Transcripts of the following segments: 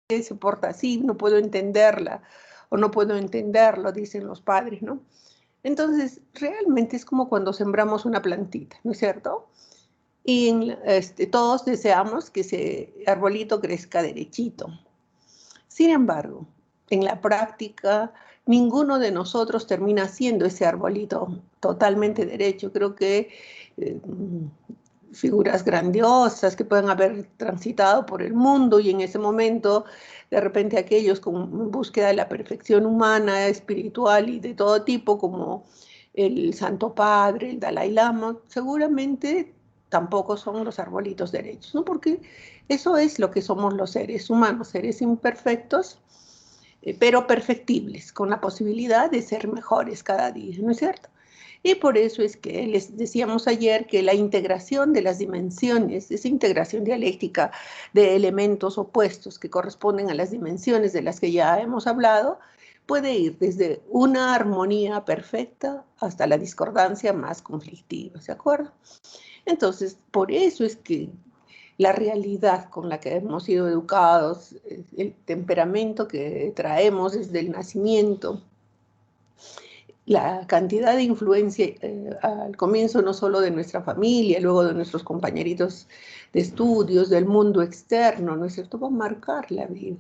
se porta así, no puedo entenderla o no puedo entenderlo, dicen los padres, ¿no? Entonces, realmente es como cuando sembramos una plantita, ¿no es cierto? Y todos deseamos que ese arbolito crezca derechito. Sin embargo, en la práctica, ninguno de nosotros termina siendo ese arbolito totalmente derecho. Creo que eh, figuras grandiosas que pueden haber transitado por el mundo y en ese momento, de repente aquellos con búsqueda de la perfección humana, espiritual y de todo tipo, como el Santo Padre, el Dalai Lama, seguramente tampoco son los arbolitos derechos, ¿no? Porque eso es lo que somos los seres humanos, seres imperfectos, pero perfectibles, con la posibilidad de ser mejores cada día, ¿no es cierto? Y por eso es que les decíamos ayer que la integración de las dimensiones, esa integración dialéctica de elementos opuestos que corresponden a las dimensiones de las que ya hemos hablado, puede ir desde una armonía perfecta hasta la discordancia más conflictiva, ¿de acuerdo? Entonces, por eso es que la realidad con la que hemos sido educados, el temperamento que traemos desde el nacimiento, la cantidad de influencia al comienzo no solo de nuestra familia, luego de nuestros compañeritos de estudios, del mundo externo, ¿no es cierto? Va a marcar la vida.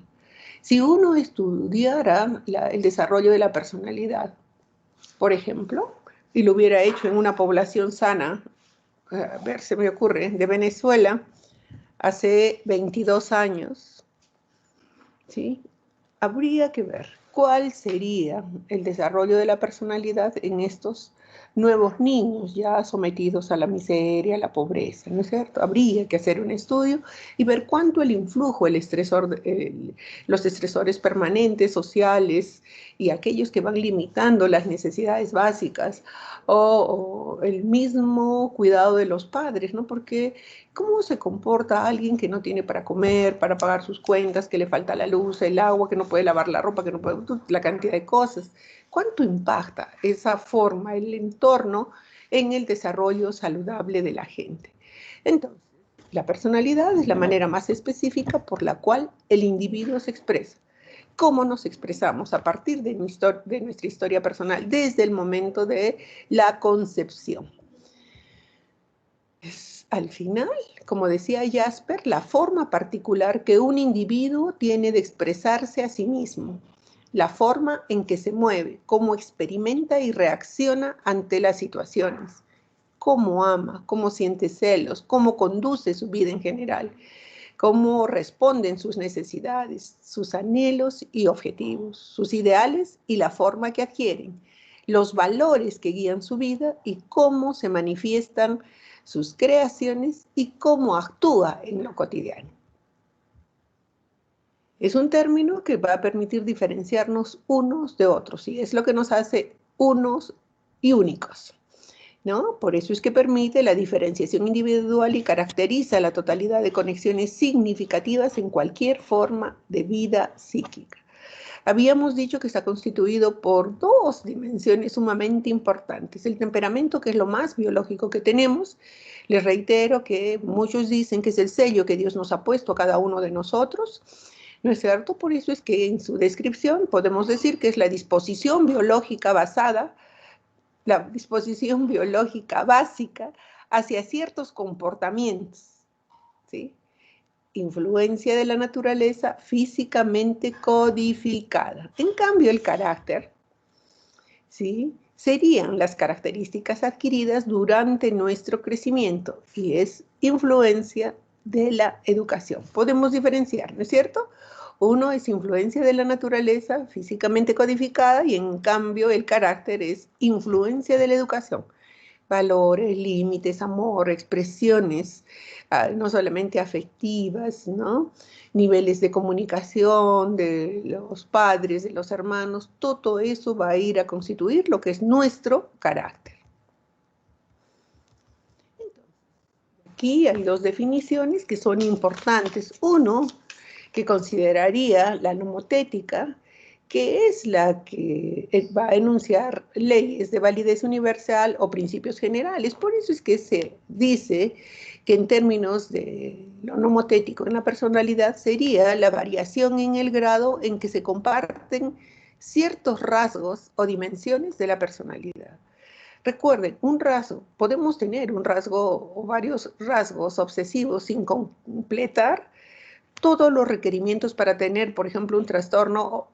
Si uno estudiara el desarrollo de la personalidad, por ejemplo, y lo hubiera hecho en una población sana, a ver, se me ocurre, de Venezuela, hace 22 años, ¿sí? Habría que ver cuál sería el desarrollo de la personalidad en estos nuevos niños ya sometidos a la miseria, a la pobreza, ¿no es cierto? Habría que hacer un estudio y ver cuánto el influjo, el estresor, los estresores permanentes, sociales y aquellos que van limitando las necesidades básicas o el mismo cuidado de los padres, ¿no? Porque ¿cómo se comporta alguien que no tiene para comer, para pagar sus cuentas, que le falta la luz, el agua, que no puede lavar la ropa, que no puede, la cantidad de cosas? ¿Cuánto impacta esa forma, el entorno, en el desarrollo saludable de la gente? Entonces, la personalidad es la manera más específica por la cual el individuo se expresa. ¿Cómo nos expresamos? A partir de nuestra historia personal, desde el momento de la concepción. Al final, como decía Jasper, la forma particular que un individuo tiene de expresarse a sí mismo, la forma en que se mueve, cómo experimenta y reacciona ante las situaciones, cómo ama, cómo siente celos, cómo conduce su vida en general, cómo responden sus necesidades, sus anhelos y objetivos, sus ideales y la forma que adquieren, los valores que guían su vida y cómo se manifiestan sus creaciones y cómo actúa en lo cotidiano. Es un término que va a permitir diferenciarnos unos de otros y es lo que nos hace unos y únicos, ¿no? Por eso es que permite la diferenciación individual y caracteriza la totalidad de conexiones significativas en cualquier forma de vida psíquica. Habíamos dicho que está constituido por dos dimensiones sumamente importantes. El temperamento, que es lo más biológico que tenemos. Les reitero que muchos dicen que es el sello que Dios nos ha puesto a cada uno de nosotros. ¿No es cierto? Por eso es que en su descripción podemos decir que es la disposición biológica basada, la disposición biológica básica hacia ciertos comportamientos, ¿sí? Influencia de la naturaleza físicamente codificada. En cambio, el carácter, ¿sí?, serían las características adquiridas durante nuestro crecimiento y es influencia de la educación. Podemos diferenciar, ¿no es cierto? Uno es influencia de la naturaleza físicamente codificada y en cambio el carácter es influencia de la educación. Valores, límites, amor, expresiones, no solamente afectivas, ¿no? Niveles de comunicación de los padres, de los hermanos, todo eso va a ir a constituir lo que es nuestro carácter. Entonces, aquí hay dos definiciones que son importantes. Uno, que consideraría la nomotética, que es la que va a enunciar leyes de validez universal o principios generales. Por eso es que se dice que en términos de lo nomotético en la personalidad sería la variación en el grado en que se comparten ciertos rasgos o dimensiones de la personalidad. Recuerden, un rasgo, podemos tener un rasgo o varios rasgos obsesivos sin completar todos los requerimientos para tener, por ejemplo, un trastorno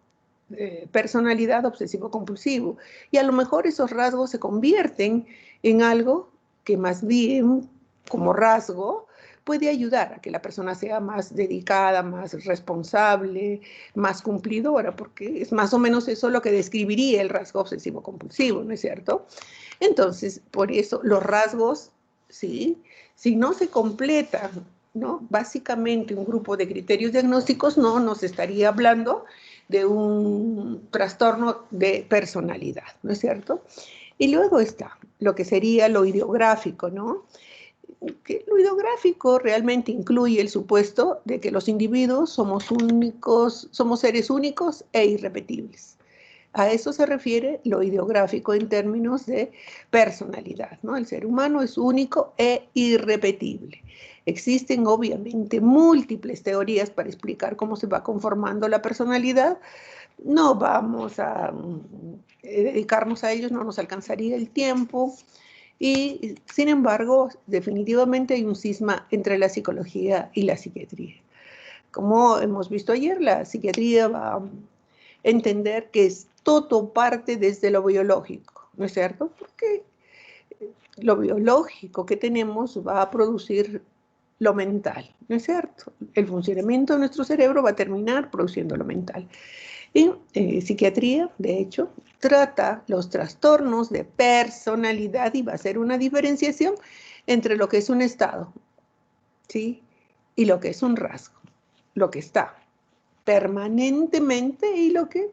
personalidad obsesivo-compulsivo. Y a lo mejor esos rasgos se convierten en algo que más bien, como rasgo, puede ayudar a que la persona sea más dedicada, más responsable, más cumplidora, porque es más o menos eso lo que describiría el rasgo obsesivo-compulsivo, ¿no es cierto? Entonces, por eso los rasgos, ¿sí? Si no se completan, ¿no? Básicamente un grupo de criterios diagnósticos no nos estaría hablando de un trastorno de personalidad, ¿no es cierto? Y luego está lo que sería lo ideográfico, ¿no? Que lo ideográfico realmente incluye el supuesto de que los individuos somos únicos, somos seres únicos e irrepetibles. A eso se refiere lo ideográfico en términos de personalidad, ¿no? El ser humano es único e irrepetible. Existen obviamente múltiples teorías para explicar cómo se va conformando la personalidad. No vamos a dedicarnos a ellos, no nos alcanzaría el tiempo. Y sin embargo, definitivamente hay un cisma entre la psicología y la psiquiatría. Como hemos visto ayer, la psiquiatría va a entender que es todo parte desde lo biológico, ¿no es cierto? Porque lo biológico que tenemos va a producir lo mental, ¿no es cierto? El funcionamiento de nuestro cerebro va a terminar produciendo lo mental. Y psiquiatría, de hecho, trata los trastornos de personalidad y va a hacer una diferenciación entre lo que es un estado, ¿sí? Y lo que es un rasgo, lo que está permanentemente y lo que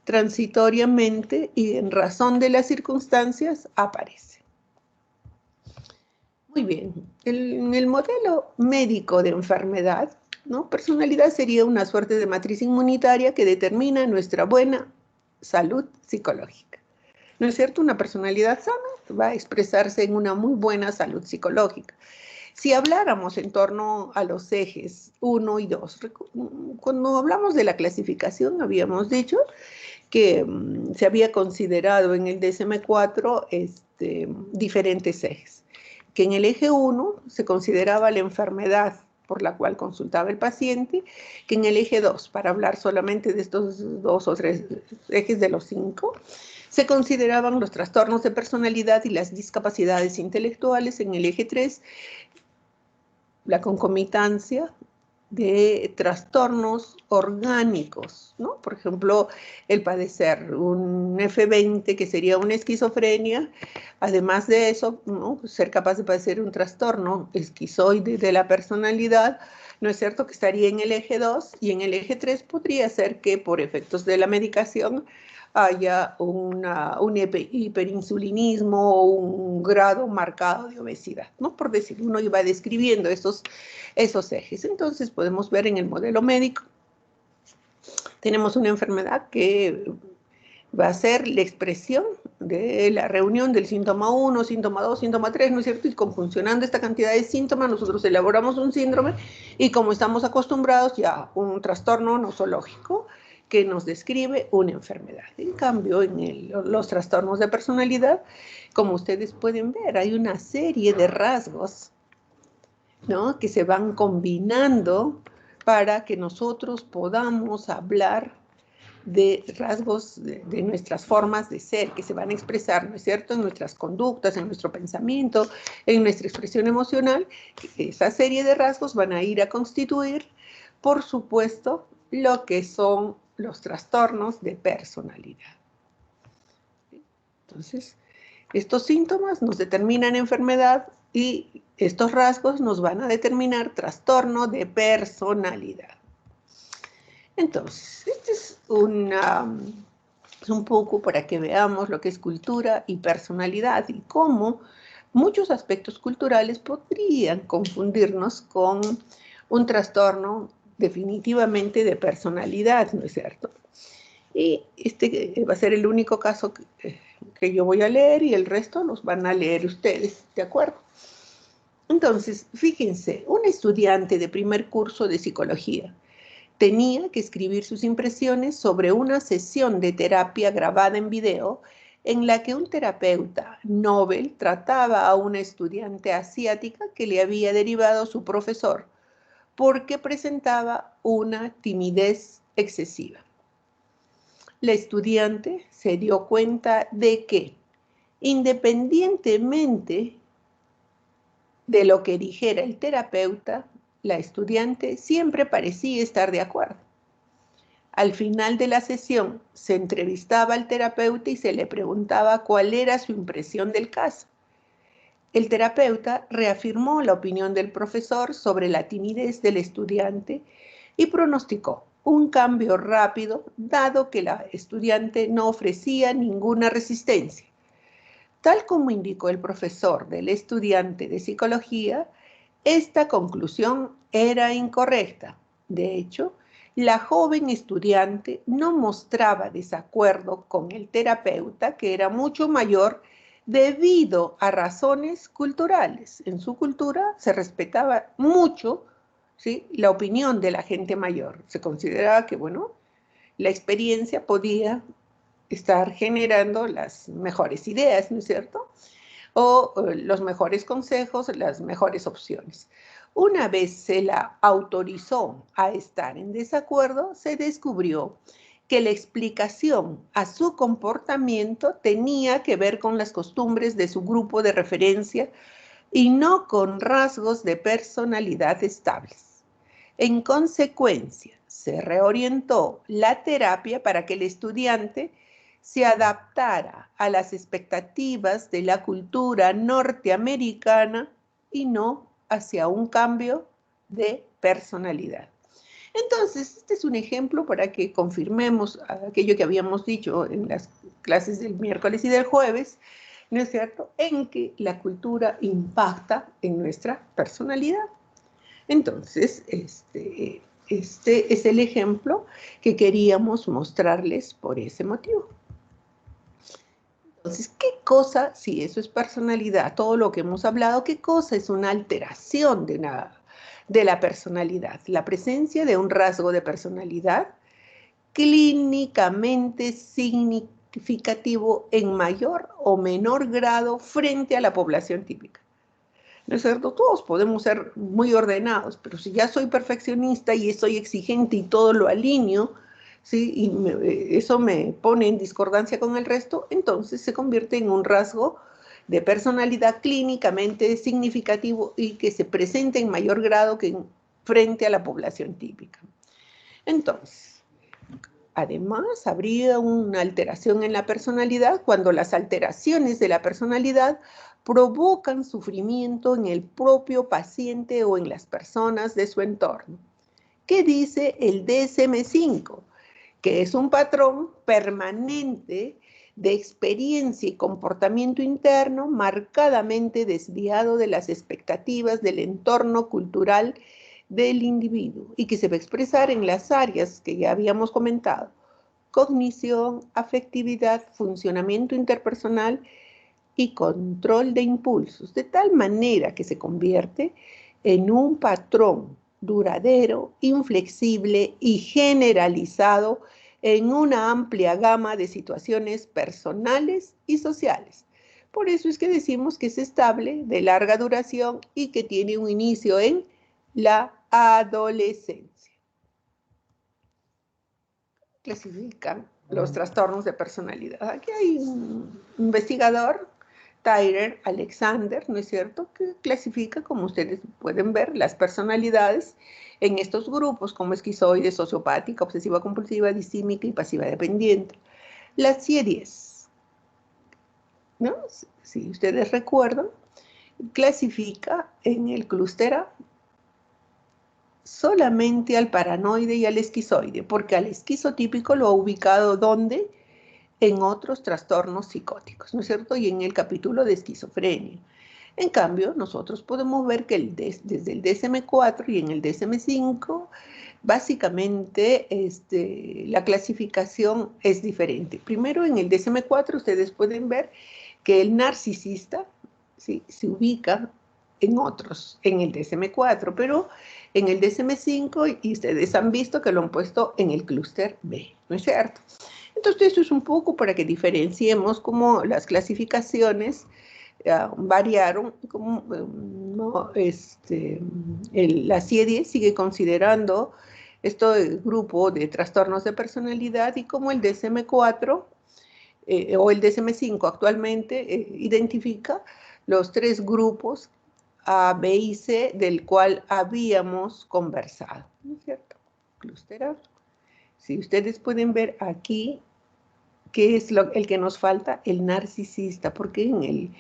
transitoriamente y en razón de las circunstancias aparece. Muy bien, en el modelo médico de enfermedad, ¿no? Personalidad sería una suerte de matriz inmunitaria que determina nuestra buena salud psicológica. ¿No es cierto? Una personalidad sana va a expresarse en una muy buena salud psicológica. Si habláramos en torno a los ejes 1 y 2, cuando hablamos de la clasificación habíamos dicho que se había considerado en el DSM-4 diferentes ejes, que en el eje 1 se consideraba la enfermedad por la cual consultaba el paciente, que en el eje 2, para hablar solamente de estos 2 o 3 ejes de los 5, se consideraban los trastornos de personalidad y las discapacidades intelectuales. En el eje 3, la concomitancia de trastornos orgánicos, ¿no? Por ejemplo, el padecer un F20, que sería una esquizofrenia, además de eso, ¿no? Ser capaz de padecer un trastorno esquizoide de la personalidad, ¿no es cierto? Que estaría en el eje 2 y en el eje 3 podría ser que por efectos de la medicación haya un hiperinsulinismo o un grado marcado de obesidad, ¿no? Por decir, uno iba describiendo esos ejes. Entonces podemos ver en el modelo médico, tenemos una enfermedad que va a ser la expresión de la reunión del síntoma 1, síntoma 2, síntoma 3, ¿no es cierto? Y conjuncionando esta cantidad de síntomas, nosotros elaboramos un síndrome y como estamos acostumbrados ya un trastorno nosológico que nos describe una enfermedad. En cambio, en los trastornos de personalidad, como ustedes pueden ver, hay una serie de rasgos, ¿no? Que se van combinando para que nosotros podamos hablar de rasgos de nuestras formas de ser que se van a expresar, ¿no es cierto?, en nuestras conductas, en nuestro pensamiento, en nuestra expresión emocional. Esa serie de rasgos van a ir a constituir, por supuesto, lo que son los trastornos de personalidad. Entonces, estos síntomas nos determinan enfermedad y estos rasgos nos van a determinar trastorno de personalidad. Entonces, este es un poco para que veamos lo que es cultura y personalidad y cómo muchos aspectos culturales podrían confundirnos con un trastorno definitivamente de personalidad, ¿no es cierto? Y este va a ser el único caso que yo voy a leer y el resto los van a leer ustedes, ¿de acuerdo? Entonces, fíjense, un estudiante de primer curso de psicología tenía que escribir sus impresiones sobre una sesión de terapia grabada en video en la que un terapeuta Nobel trataba a una estudiante asiática que le había derivado su profesor porque presentaba una timidez excesiva. La estudiante se dio cuenta de que, independientemente de lo que dijera el terapeuta, la estudiante siempre parecía estar de acuerdo. Al final de la sesión, se entrevistaba al terapeuta y se le preguntaba cuál era su impresión del caso. El terapeuta reafirmó la opinión del profesor sobre la timidez del estudiante y pronosticó un cambio rápido, dado que la estudiante no ofrecía ninguna resistencia. Tal como indicó el profesor del estudiante de psicología, esta conclusión era incorrecta. De hecho, la joven estudiante no mostraba desacuerdo con el terapeuta, que era mucho mayor debido a razones culturales. En su cultura se respetaba mucho, ¿sí?, la opinión de la gente mayor. Se consideraba que, bueno, la experiencia podía estar generando las mejores ideas, ¿no es cierto? O los mejores consejos, las mejores opciones. Una vez se la autorizó a estar en desacuerdo, se descubrió que la explicación a su comportamiento tenía que ver con las costumbres de su grupo de referencia y no con rasgos de personalidad estables. En consecuencia, se reorientó la terapia para que el estudiante se adaptara a las expectativas de la cultura norteamericana y no hacia un cambio de personalidad. Entonces, este es un ejemplo para que confirmemos aquello que habíamos dicho en las clases del miércoles y del jueves, ¿no es cierto?, en que la cultura impacta en nuestra personalidad. Entonces, este es el ejemplo que queríamos mostrarles por ese motivo. Entonces, ¿qué cosa, si eso es personalidad, todo lo que hemos hablado, qué cosa es una alteración de la personalidad? La presencia de un rasgo de personalidad clínicamente significativo en mayor o menor grado frente a la población típica. ¿No es cierto? Todos podemos ser muy ordenados, pero si ya soy perfeccionista y soy exigente y todo lo alineo, ¿sí?, y eso me pone en discordancia con el resto, entonces se convierte en un rasgo de personalidad clínicamente significativo y que se presenta en mayor grado que frente a la población típica. Entonces, además, habría una alteración en la personalidad cuando las alteraciones de la personalidad provocan sufrimiento en el propio paciente o en las personas de su entorno. ¿Qué dice el DSM-5? Que es un patrón permanente de experiencia y comportamiento interno marcadamente desviado de las expectativas del entorno cultural del individuo y que se va a expresar en las áreas que ya habíamos comentado: cognición, afectividad, funcionamiento interpersonal y control de impulsos, de tal manera que se convierte en un patrón duradero, inflexible y generalizado en una amplia gama de situaciones personales y sociales. Por eso es que decimos que es estable, de larga duración y que tiene un inicio en la adolescencia. Clasifican los trastornos de personalidad. Aquí hay un investigador, Tyler Alexander, ¿no es cierto?, que clasifica, como ustedes pueden ver, las personalidades en estos grupos como esquizoide, sociopática, obsesiva compulsiva, disímica y pasiva dependiente. La CIE-10, ¿no?, si ustedes recuerdan, clasifica en el clúster A solamente al paranoide y al esquizoide, porque al esquizotípico lo ha ubicado ¿dónde? En otros trastornos psicóticos, ¿no es cierto?, y en el capítulo de esquizofrenia. En cambio, nosotros podemos ver que desde el DSM-4 y en el DSM-5, básicamente la clasificación es diferente. Primero, en el DSM-4 ustedes pueden ver que el narcisista, ¿sí?, se ubica en otros, en el DSM-4, pero en el DSM-5, y ustedes han visto que lo han puesto en el clúster B, ¿no es cierto? Entonces, esto es un poco para que diferenciemos cómo las clasificaciones variaron, como, no, la CIE-10 sigue considerando este grupo de trastornos de personalidad y como el DSM-4 o el DSM-5 actualmente identifica los 3 grupos A, B y C del cual habíamos conversado, ¿no es cierto? Clúster A. Si ustedes pueden ver aquí, ¿qué es el que nos falta? El narcisista, porque en el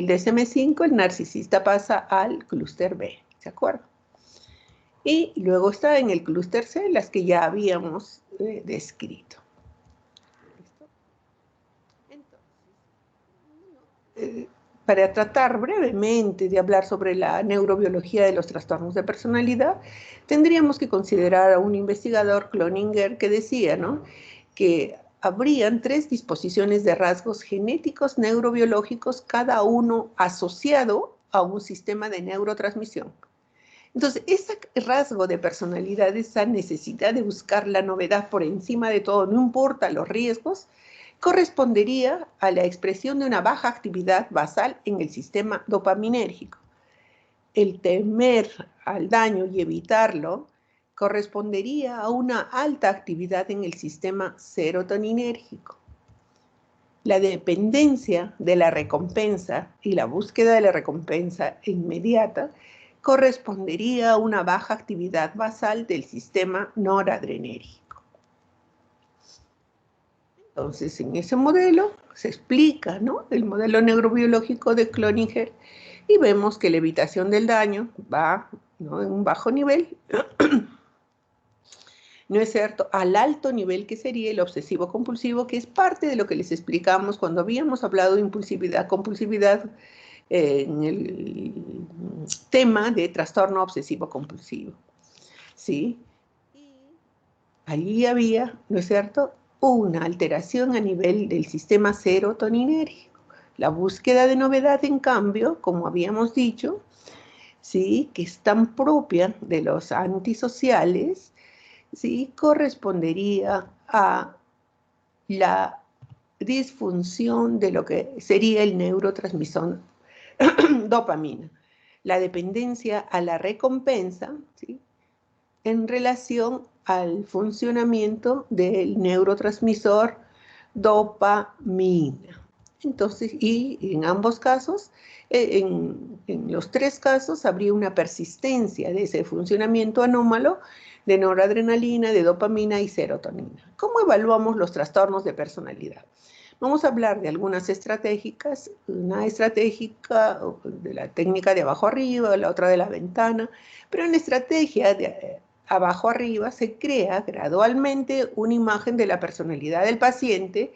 DSM-5 el narcisista pasa al clúster B, ¿se acuerdan? Y luego está en el clúster C las que ya habíamos descrito. Para tratar brevemente de hablar sobre la neurobiología de los trastornos de personalidad, tendríamos que considerar a un investigador, Cloninger, que decía, ¿no?, que habrían 3 disposiciones de rasgos genéticos neurobiológicos, cada uno asociado a un sistema de neurotransmisión. Entonces, ese rasgo de personalidad, esa necesidad de buscar la novedad por encima de todo, no importa los riesgos, correspondería a la expresión de una baja actividad basal en el sistema dopaminérgico. El temer al daño y evitarlo correspondería a una alta actividad en el sistema serotoninérgico. La dependencia de la recompensa y la búsqueda de la recompensa inmediata correspondería a una baja actividad basal del sistema noradrenérgico. Entonces, en ese modelo se explica, ¿no?, el modelo neurobiológico de Cloninger, y vemos que la evitación del daño va, ¿no?, en un bajo nivel, ¿no es cierto?, al alto nivel, que sería el obsesivo-compulsivo, que es parte de lo que les explicamos cuando habíamos hablado de impulsividad, compulsividad, en el tema de trastorno obsesivo-compulsivo, ¿sí? Allí había, ¿no es cierto?, una alteración a nivel del sistema serotoninérgico. La búsqueda de novedad, en cambio, como habíamos dicho, ¿sí?, que es tan propia de los antisociales, ¿sí?, correspondería a la disfunción de lo que sería el neurotransmisor dopamina, la dependencia a la recompensa, ¿sí?, en relación al funcionamiento del neurotransmisor dopamina. Entonces, y en ambos casos, en los 3 casos, habría una persistencia de ese funcionamiento anómalo de noradrenalina, de dopamina y serotonina. ¿Cómo evaluamos los trastornos de personalidad? Vamos a hablar de algunas estratégicas, una estratégica de la técnica de abajo arriba, la otra de la ventana, pero en la estrategia de abajo arriba se crea gradualmente una imagen de la personalidad del paciente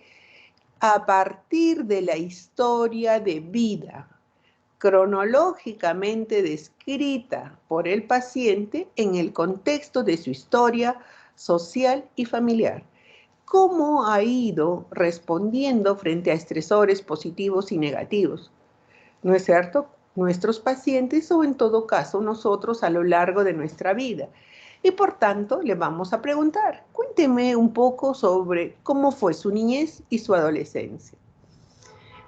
a partir de la historia de vida cronológicamente descrita por el paciente en el contexto de su historia social y familiar. ¿Cómo ha ido respondiendo frente a estresores positivos y negativos? ¿No es cierto? Nuestros pacientes, o en todo caso nosotros, a lo largo de nuestra vida. Y por tanto, le vamos a preguntar, cuénteme un poco sobre cómo fue su niñez y su adolescencia.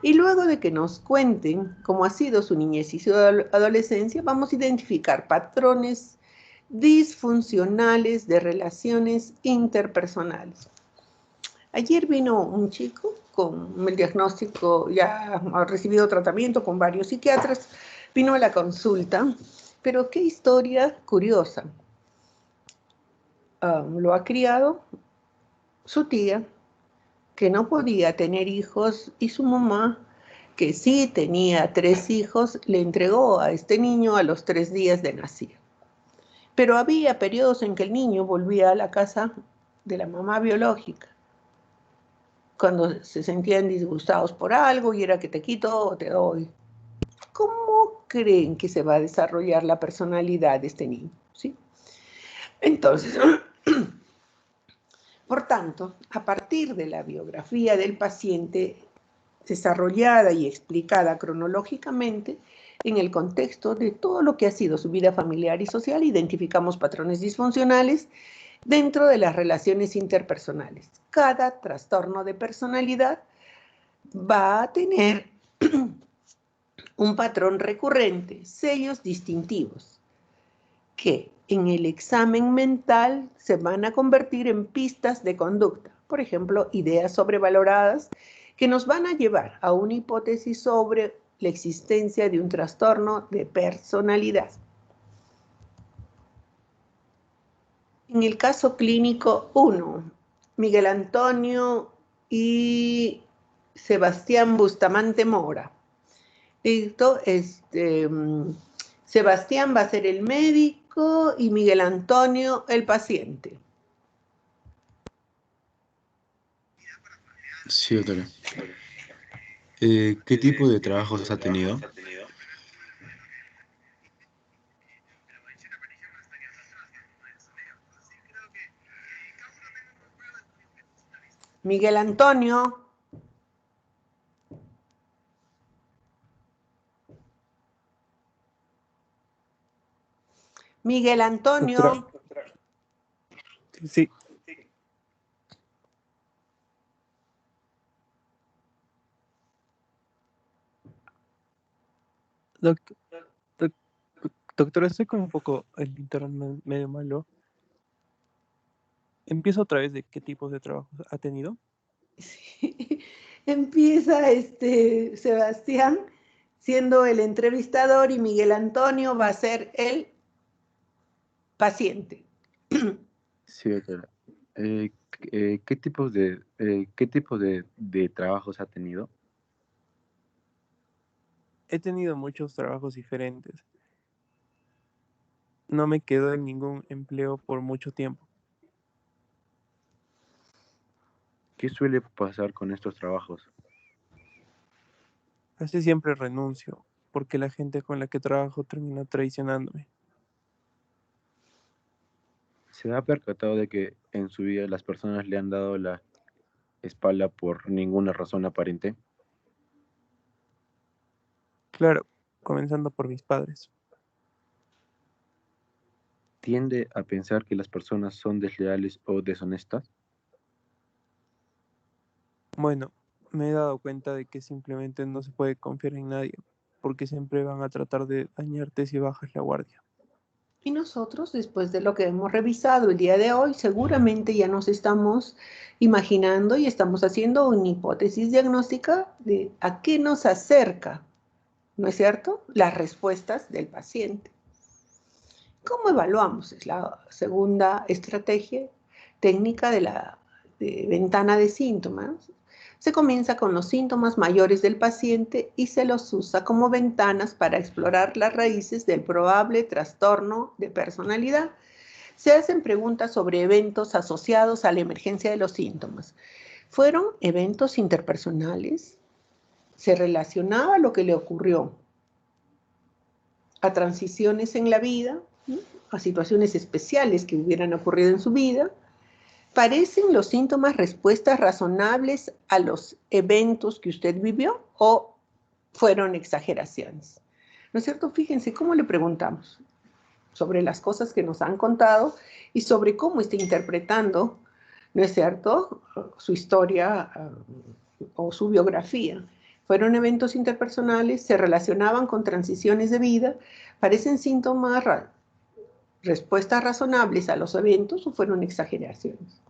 Y luego de que nos cuenten cómo ha sido su niñez y su adolescencia, vamos a identificar patrones disfuncionales de relaciones interpersonales. Ayer vino un chico con el diagnóstico, ya ha recibido tratamiento con varios psiquiatras, vino a la consulta, pero qué historia curiosa. Lo ha criado su tía, que no podía tener hijos, y su mamá, que sí tenía 3 hijos, le entregó a este niño a los 3 días de nacido. Pero había periodos en que el niño volvía a la casa de la mamá biológica, cuando se sentían disgustados por algo y era que te quito o te doy. ¿Cómo creen que se va a desarrollar la personalidad de este niño? ¿Sí? Entonces, por tanto, a partir de la biografía del paciente desarrollada y explicada cronológicamente, En el contexto de todo lo que ha sido su vida familiar y social, identificamos patrones disfuncionales dentro de las relaciones interpersonales. Cada trastorno de personalidad va a tener un patrón recurrente, sellos distintivos, que en el examen mental se van a convertir en pistas de conducta. Por ejemplo, ideas sobrevaloradas que nos van a llevar a una hipótesis sobre la existencia de un trastorno de personalidad. En el caso clínico 1, Miguel Antonio y Sebastián Bustamante Mora. Listo, Sebastián va a ser el médico y Miguel Antonio el paciente. Sí, doctora. ¿Qué tipo de trabajos ha tenido? Miguel Antonio. Miguel Antonio. Doctora, sí, doc- doc- doctora, estoy con un poco el internet medio malo. Empiezo otra vez de qué tipos de trabajos ha tenido. Sí. Empieza Sebastián siendo el entrevistador y Miguel Antonio va a ser el paciente. Sí, doctora. ¿Qué tipos de trabajos ha tenido? He tenido muchos trabajos diferentes. No me quedo en ningún empleo por mucho tiempo. ¿Qué suele pasar con estos trabajos? Casi siempre renuncio porque la gente con la que trabajo termina traicionándome. ¿Se ha percatado de que en su vida las personas le han dado la espalda por ninguna razón aparente? Claro, comenzando por mis padres. ¿Tiende a pensar que las personas son desleales o deshonestas? Bueno, me he dado cuenta de que simplemente no se puede confiar en nadie, porque siempre van a tratar de dañarte si bajas la guardia. Y nosotros, después de lo que hemos revisado el día de hoy, seguramente ya nos estamos imaginando y estamos haciendo una hipótesis diagnóstica de a qué nos acerca, ¿no es cierto?, las respuestas del paciente. ¿Cómo evaluamos? Es la segunda estrategia técnica de la ventana de síntomas. Se comienza con los síntomas mayores del paciente y se los usa como ventanas para explorar las raíces del probable trastorno de personalidad. Se hacen preguntas sobre eventos asociados a la emergencia de los síntomas. ¿Fueron eventos interpersonales? ¿Se relacionaba lo que le ocurrió a transiciones en la vida, ¿no?, a situaciones especiales que hubieran ocurrido en su vida? ¿Parecen los síntomas respuestas razonables a los eventos que usted vivió o fueron exageraciones? ¿No es cierto? Fíjense cómo le preguntamos sobre las cosas que nos han contado y sobre cómo está interpretando, ¿no es cierto?, su historia o su biografía. ¿Fueron eventos interpersonales? ¿Se relacionaban con transiciones de vida? ¿Parecen síntomas, respuestas razonables a los eventos o fueron exageraciones?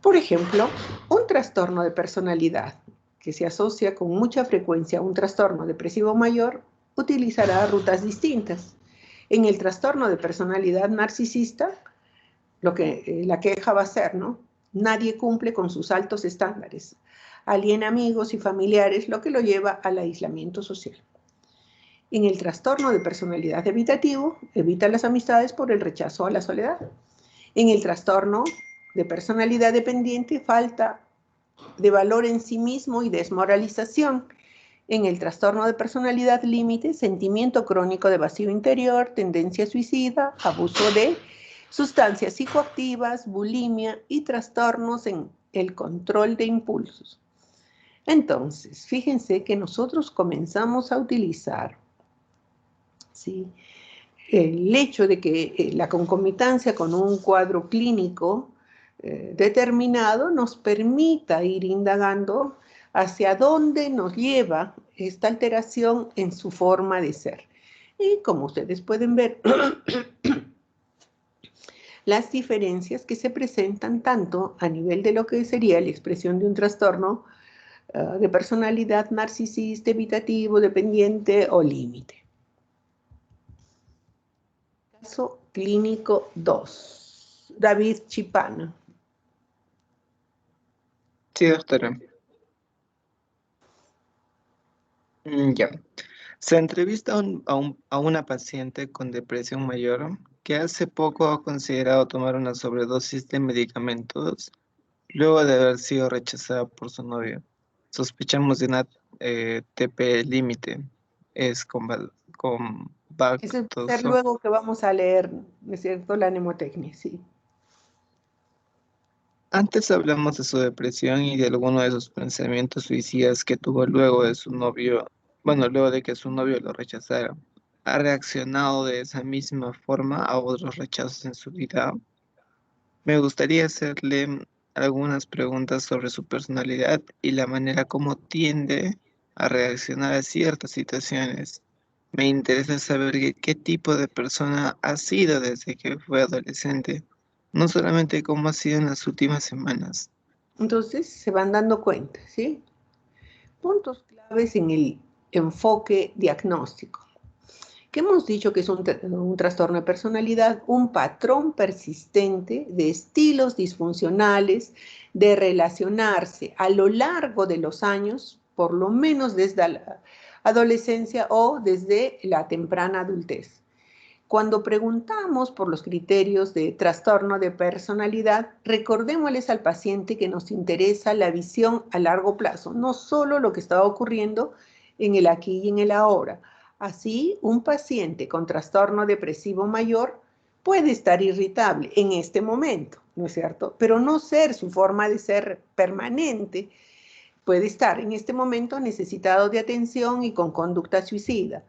Por ejemplo, un trastorno de personalidad que se asocia con mucha frecuencia a un trastorno depresivo mayor utilizará rutas distintas. En el trastorno de personalidad narcisista, la queja va a ser, ¿no?, nadie cumple con sus altos estándares, aliena amigos y familiares, lo que lo lleva al aislamiento social. En el trastorno de personalidad evitativo, evita las amistades por el rechazo a la soledad. En el trastorno de personalidad dependiente, falta de valor en sí mismo y desmoralización. En el trastorno de personalidad límite, sentimiento crónico de vacío interior, tendencia suicida, abuso de sustancias psicoactivas, bulimia y trastornos en el control de impulsos. Entonces, fíjense que nosotros comenzamos a utilizar, ¿sí?, el hecho de que la concomitancia con un cuadro clínico determinado nos permita ir indagando hacia dónde nos lleva esta alteración en su forma de ser. Y como ustedes pueden ver, las diferencias que se presentan tanto a nivel de lo que sería la expresión de un trastorno de personalidad narcisista, evitativo, dependiente o límite. Caso clínico 2. David Chipana. Sí, doctora. Ya. Se entrevista a una paciente con depresión mayor que hace poco ha considerado tomar una sobredosis de medicamentos luego de haber sido rechazada por su novio. Sospechamos de una TP límite. Es con Ese va a ser luego que vamos a leer, ¿no es cierto?, la mnemotecnia, sí. Antes hablamos de su depresión y de alguno de sus pensamientos suicidas que tuvo luego de su novio, bueno, luego de que su novio lo rechazara. ¿Ha reaccionado de esa misma forma a otros rechazos en su vida? Me gustaría hacerle algunas preguntas sobre su personalidad y la manera como tiende a reaccionar a ciertas situaciones. Me interesa saber qué tipo de persona ha sido desde que fue adolescente, no solamente cómo ha sido en las últimas semanas. Entonces se van dando cuenta, ¿sí? Puntos claves en el enfoque diagnóstico. Que hemos dicho que es un trastorno de personalidad, un patrón persistente de estilos disfuncionales de relacionarse a lo largo de los años, por lo menos desde la adolescencia o desde la temprana adultez. Cuando preguntamos por los criterios de trastorno de personalidad, recordémosles al paciente que nos interesa la visión a largo plazo, no solo lo que está ocurriendo en el aquí y en el ahora. Así, un paciente con trastorno depresivo mayor puede estar irritable en este momento, ¿no es cierto? Pero no ser su forma de ser permanente. Puede estar en este momento necesitado de atención y con conducta suicida.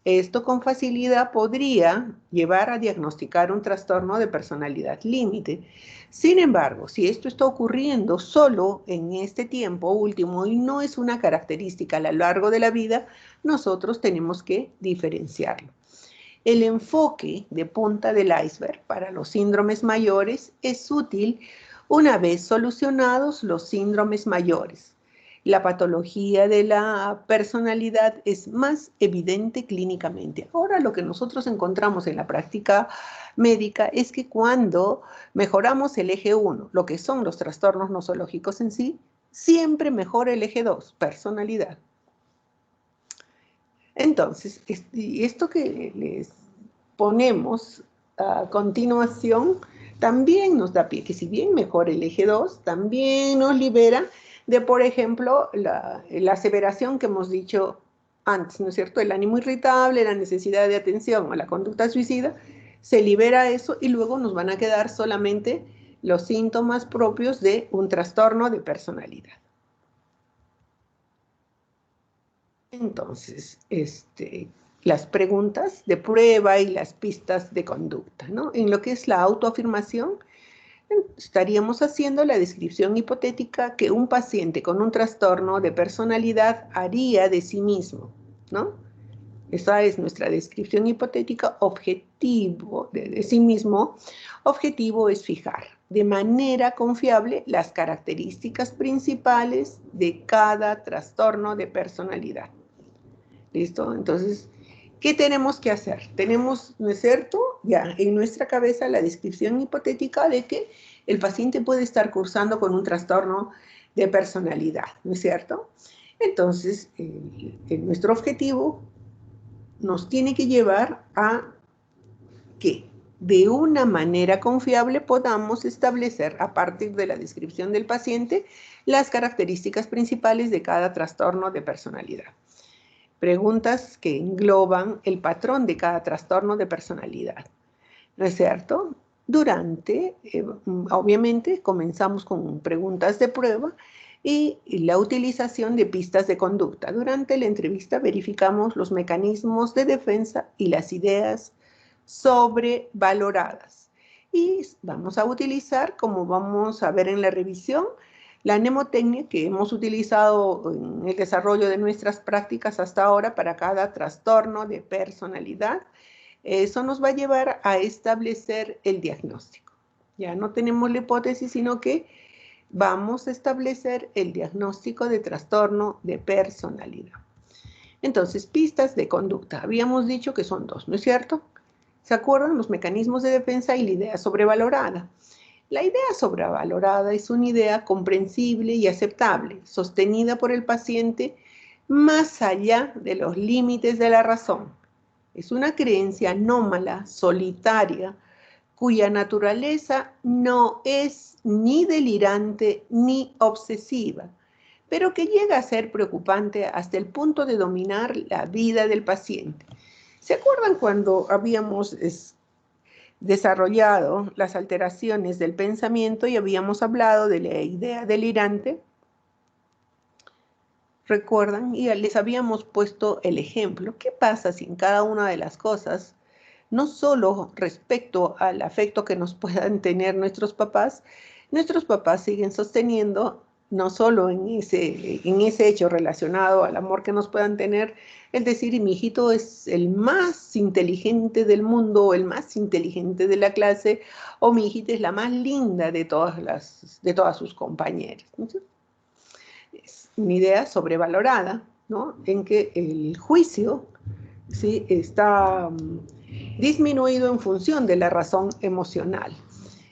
Esto con facilidad podría llevar a diagnosticar un trastorno de personalidad límite. Sin embargo, si esto está ocurriendo solo en este tiempo último y no es una característica a lo largo de la vida, nosotros tenemos que diferenciarlo. El enfoque de punta del iceberg para los síndromes mayores es útil una vez solucionados los síndromes mayores. La patología de la personalidad es más evidente clínicamente. Ahora lo que nosotros encontramos en la práctica médica es que cuando mejoramos el eje 1, lo que son los trastornos nosológicos en sí, siempre mejora el eje 2, personalidad. Entonces, esto que les ponemos a continuación también nos da pie, que si bien mejora el eje 2, también nos libera de, por ejemplo, la aseveración que hemos dicho antes, ¿no es cierto? El ánimo irritable, la necesidad de atención o la conducta suicida, se libera eso y luego nos van a quedar solamente los síntomas propios de un trastorno de personalidad. Entonces, las preguntas de prueba y las pistas de conducta, ¿no? En lo que es la autoafirmación, estaríamos haciendo la descripción hipotética que un paciente con un trastorno de personalidad haría de sí mismo, ¿no? Esa es nuestra descripción hipotética. Objetivo de sí mismo. Objetivo es fijar de manera confiable las características principales de cada trastorno de personalidad. ¿Listo? Entonces, ¿qué tenemos que hacer? Tenemos, ¿no es cierto?, ya en nuestra cabeza la descripción hipotética de que el paciente puede estar cursando con un trastorno de personalidad, ¿no es cierto? Entonces, nuestro objetivo nos tiene que llevar a que de una manera confiable podamos establecer, a partir de la descripción del paciente, las características principales de cada trastorno de personalidad. Preguntas que engloban el patrón de cada trastorno de personalidad, ¿no es cierto? Obviamente, comenzamos con preguntas de prueba y la utilización de pistas de conducta. Durante la entrevista verificamos los mecanismos de defensa y las ideas sobrevaloradas. Y vamos a utilizar, como vamos a ver en la revisión, la mnemotecnia que hemos utilizado en el desarrollo de nuestras prácticas hasta ahora para cada trastorno de personalidad. Eso nos va a llevar a establecer el diagnóstico. Ya no tenemos la hipótesis, sino que vamos a establecer el diagnóstico de trastorno de personalidad. Entonces, pistas de conducta. Habíamos dicho que son dos, ¿no es cierto? ¿Se acuerdan? Los mecanismos de defensa y la idea sobrevalorada. La idea sobrevalorada es una idea comprensible y aceptable, sostenida por el paciente más allá de los límites de la razón. Es una creencia anómala, solitaria, cuya naturaleza no es ni delirante ni obsesiva, pero que llega a ser preocupante hasta el punto de dominar la vida del paciente. ¿Se acuerdan cuando habíamos desarrollado las alteraciones del pensamiento y habíamos hablado de la idea delirante? ¿Recuerdan? Y les habíamos puesto el ejemplo. ¿Qué pasa si en cada una de las cosas, no solo respecto al afecto que nos puedan tener nuestros papás siguen sosteniendo, no solo en ese hecho relacionado al amor que nos puedan tener, es decir, mi hijito es el más inteligente del mundo, o el más inteligente de la clase, o mi hijita es la más linda de todas sus compañeras, ¿no? Es una idea sobrevalorada, ¿no? En que el juicio, ¿sí?, está disminuido en función de la razón emocional.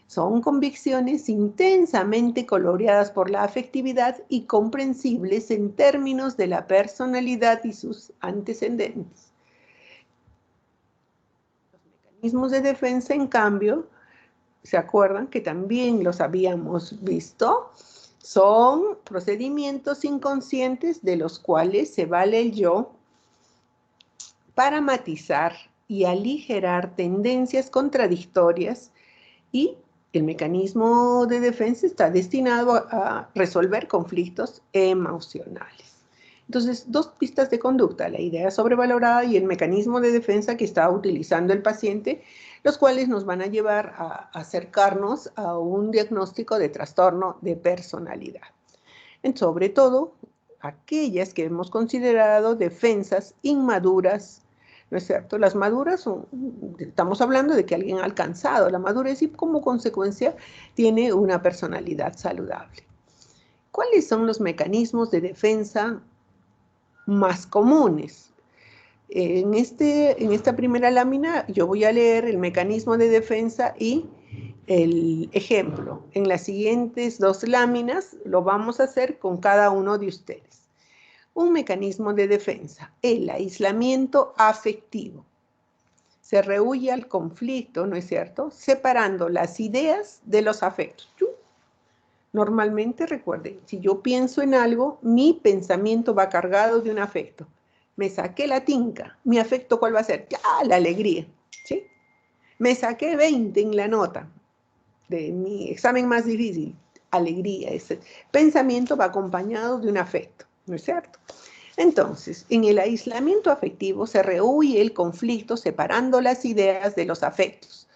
Son convicciones intensamente coloreadas por la afectividad y comprensibles en términos de la personalidad y sus antecedentes. Los mecanismos de defensa, en cambio, ¿se acuerdan que también los habíamos visto? Son procedimientos inconscientes de los cuales se vale el yo para matizar y aligerar tendencias contradictorias, y el mecanismo de defensa está destinado a resolver conflictos emocionales. Entonces, dos pistas de conducta, la idea sobrevalorada y el mecanismo de defensa que está utilizando el paciente, los cuales nos van a llevar a acercarnos a un diagnóstico de trastorno de personalidad. Sobre todo, aquellas que hemos considerado defensas inmaduras, ¿no es cierto? Las maduras estamos hablando de que alguien ha alcanzado la madurez y como consecuencia tiene una personalidad saludable. ¿Cuáles son los mecanismos de defensa más comunes? En esta primera lámina yo voy a leer el mecanismo de defensa y el ejemplo. En las siguientes dos láminas lo vamos a hacer con cada uno de ustedes. Un mecanismo de defensa, el aislamiento afectivo. Se rehúye al conflicto, ¿no es cierto?, separando las ideas de los afectos. Normalmente, recuerden, si yo pienso en algo, mi pensamiento va cargado de un afecto. Me saqué la tinca, mi afecto, ¿cuál va a ser? ¡Ah, la alegría! ¿Sí? Me saqué 20 en la nota de mi examen más difícil, alegría. Ese pensamiento va acompañado de un afecto, ¿no es cierto? Entonces, en el aislamiento afectivo se rehúye el conflicto separando las ideas de los afectos,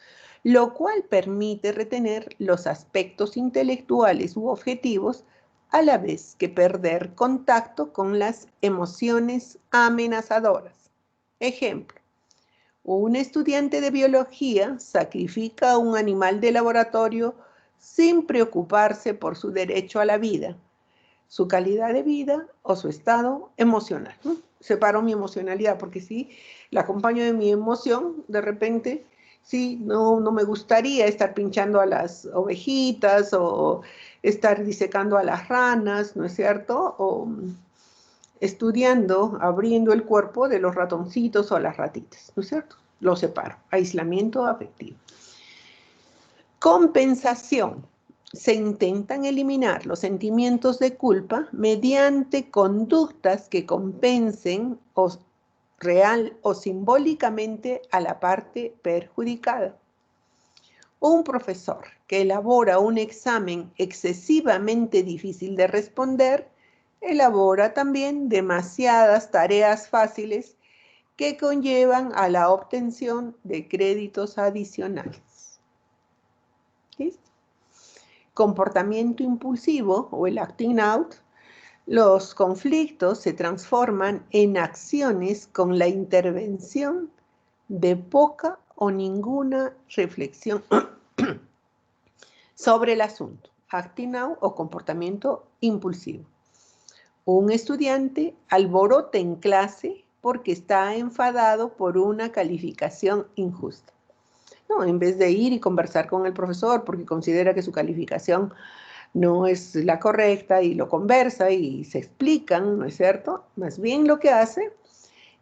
lo cual permite retener los aspectos intelectuales u objetivos a la vez que perder contacto con las emociones amenazadoras. Ejemplo, un estudiante de biología sacrifica a un animal de laboratorio sin preocuparse por su derecho a la vida, su calidad de vida o su estado emocional, ¿no? Separo mi emocionalidad porque si la acompaño de mi emoción, de repente, sí, no me gustaría estar pinchando a las ovejitas o estar disecando a las ranas, ¿no es cierto? O estudiando, abriendo el cuerpo de los ratoncitos o las ratitas, ¿no es cierto? Lo separo. Aislamiento afectivo. Compensación. Se intentan eliminar los sentimientos de culpa mediante conductas que compensen real o simbólicamente a la parte perjudicada. Un profesor que elabora un examen excesivamente difícil de responder, elabora también demasiadas tareas fáciles que conllevan a la obtención de créditos adicionales. ¿Listo? Comportamiento impulsivo o el acting out. Los conflictos se transforman en acciones con la intervención de poca o ninguna reflexión sobre el asunto. Acting out o comportamiento impulsivo. Un estudiante alborota en clase porque está enfadado por una calificación injusta. No, en vez de ir y conversar con el profesor porque considera que su calificación no es la correcta y lo conversa y se explican, ¿no es cierto? Más bien lo que hace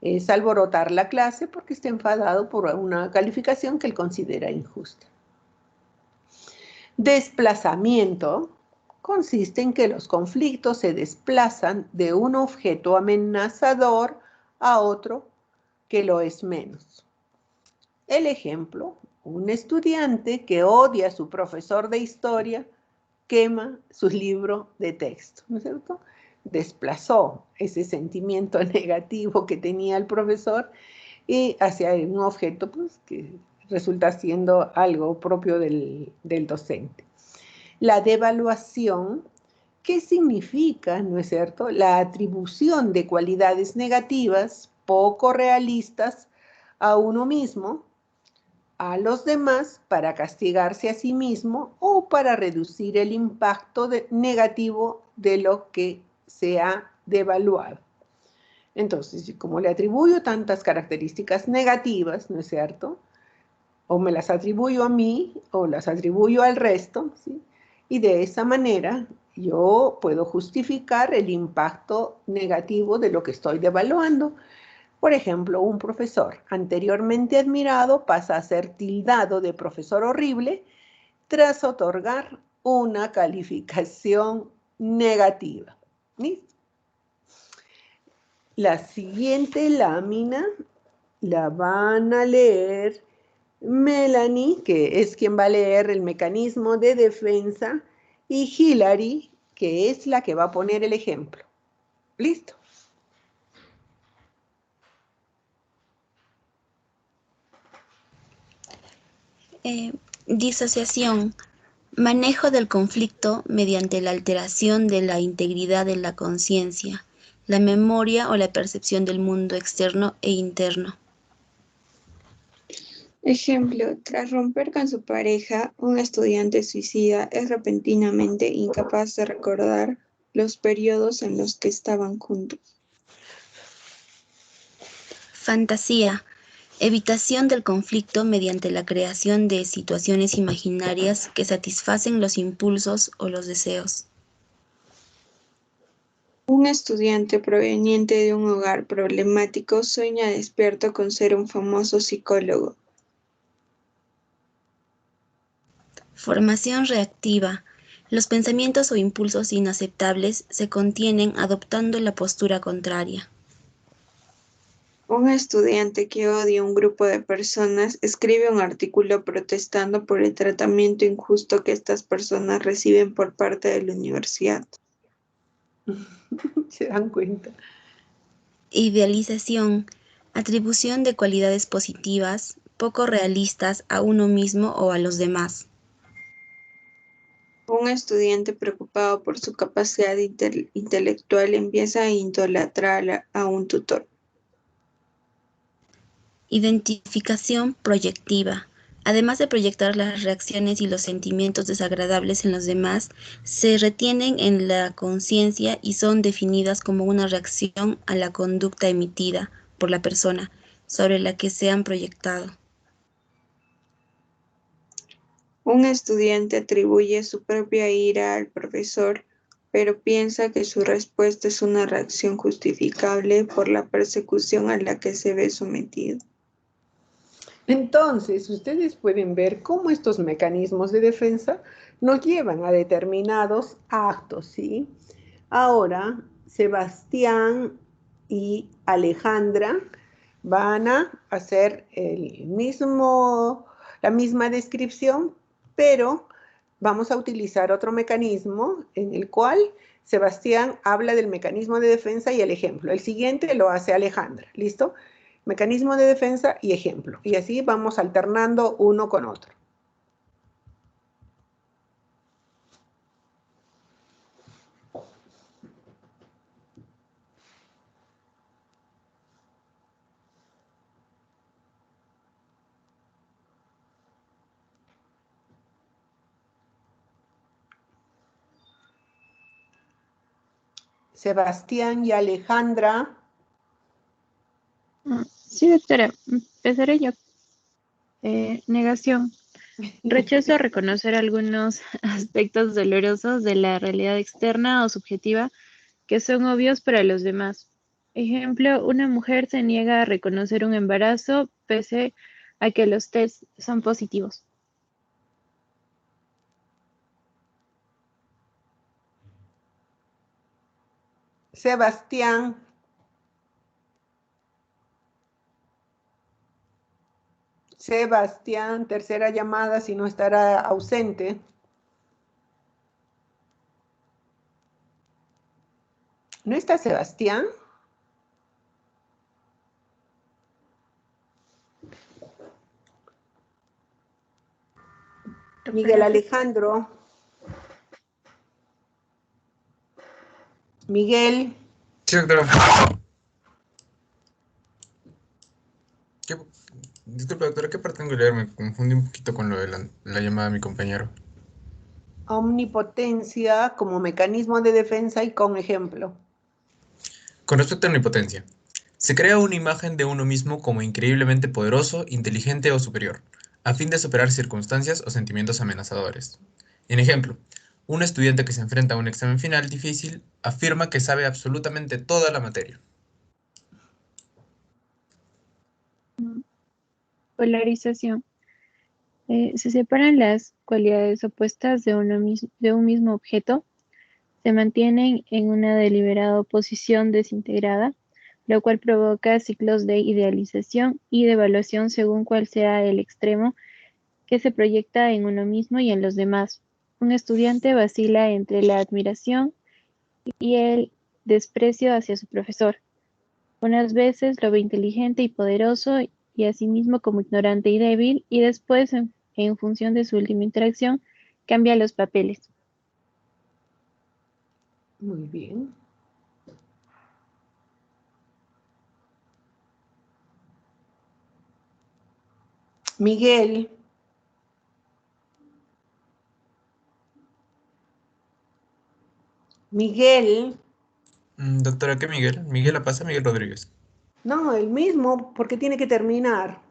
es alborotar la clase porque está enfadado por una calificación que él considera injusta. Desplazamiento consiste en que los conflictos se desplazan de un objeto amenazador a otro que lo es menos. El ejemplo, un estudiante que odia a su profesor de historia quema su libro de texto, ¿no es cierto? Desplazó ese sentimiento negativo que tenía el profesor y hacia un objeto pues, que resulta siendo algo propio del docente. La devaluación, ¿qué significa, no es cierto? La atribución de cualidades negativas poco realistas a uno mismo, a los demás para castigarse a sí mismo o para reducir el impacto negativo de lo que se ha devaluado. Entonces, como le atribuyo tantas características negativas, ¿no es cierto? O me las atribuyo a mí o las atribuyo al resto, ¿sí? Y de esa manera yo puedo justificar el impacto negativo de lo que estoy devaluando. Por ejemplo, un profesor anteriormente admirado pasa a ser tildado de profesor horrible tras otorgar una calificación negativa. ¿Listo? La siguiente lámina la van a leer Melanie, que es quien va a leer el mecanismo de defensa, y Hilary, que es la que va a poner el ejemplo. ¿Listo? Disociación. Manejo del conflicto mediante la alteración de la integridad de la conciencia, la memoria o la percepción del mundo externo e interno. Ejemplo, tras romper con su pareja, un estudiante suicida es repentinamente incapaz de recordar los periodos en los que estaban juntos. Fantasía. Evitación del conflicto mediante la creación de situaciones imaginarias que satisfacen los impulsos o los deseos. Un estudiante proveniente de un hogar problemático sueña despierto con ser un famoso psicólogo. Formación reactiva. Los pensamientos o impulsos inaceptables se contienen adoptando la postura contraria. Un estudiante que odia a un grupo de personas escribe un artículo protestando por el tratamiento injusto que estas personas reciben por parte de la universidad. ¿Se dan cuenta? Idealización. Atribución de cualidades positivas, poco realistas a uno mismo o a los demás. Un estudiante preocupado por su capacidad intelectual empieza a idolatrar a un tutor. Identificación proyectiva. Además de proyectar las reacciones y los sentimientos desagradables en los demás, se retienen en la conciencia y son definidas como una reacción a la conducta emitida por la persona sobre la que se han proyectado. Un estudiante atribuye su propia ira al profesor, pero piensa que su respuesta es una reacción justificable por la persecución a la que se ve sometido. Entonces, ustedes pueden ver cómo estos mecanismos de defensa nos llevan a determinados actos, ¿sí? Ahora, Sebastián y Alejandra van a hacer la misma descripción, pero vamos a utilizar otro mecanismo en el cual Sebastián habla del mecanismo de defensa y el ejemplo. El siguiente lo hace Alejandra, ¿listo? Mecanismo de defensa y ejemplo. Y así vamos alternando uno con otro. Sebastián y Alejandra. Sí, doctora, empezaré yo. Negación. Rechazo a reconocer algunos aspectos dolorosos de la realidad externa o subjetiva que son obvios para los demás. Ejemplo, una mujer se niega a reconocer un embarazo pese a que los tests son positivos. Sebastián. Sebastián, tercera llamada, si no estará ausente. ¿No está Sebastián? Miguel Alejandro. Miguel. Sí, doctora. Disculpe, doctora, ¿qué parte tengo que leer? Me confundí un poquito con lo de la llamada de mi compañero. Omnipotencia como mecanismo de defensa y con ejemplo. Con respecto a la omnipotencia, se crea una imagen de uno mismo como increíblemente poderoso, inteligente o superior, a fin de superar circunstancias o sentimientos amenazadores. En ejemplo, un estudiante que se enfrenta a un examen final difícil afirma que sabe absolutamente toda la materia. Polarización. Se separan las cualidades opuestas de un mismo objeto, se mantienen en una deliberada oposición desintegrada, lo cual provoca ciclos de idealización y de evaluación según cuál sea el extremo que se proyecta en uno mismo y en los demás. Un estudiante vacila entre la admiración y el desprecio hacia su profesor. Unas veces lo ve inteligente y poderoso y a sí mismo como ignorante y débil, y después, en función de su última interacción, cambia los papeles. Muy bien. Miguel. Miguel. Doctora, ¿qué Miguel? ¿Miguel La Paz, Miguel Rodríguez? No, el mismo, porque tiene que terminar.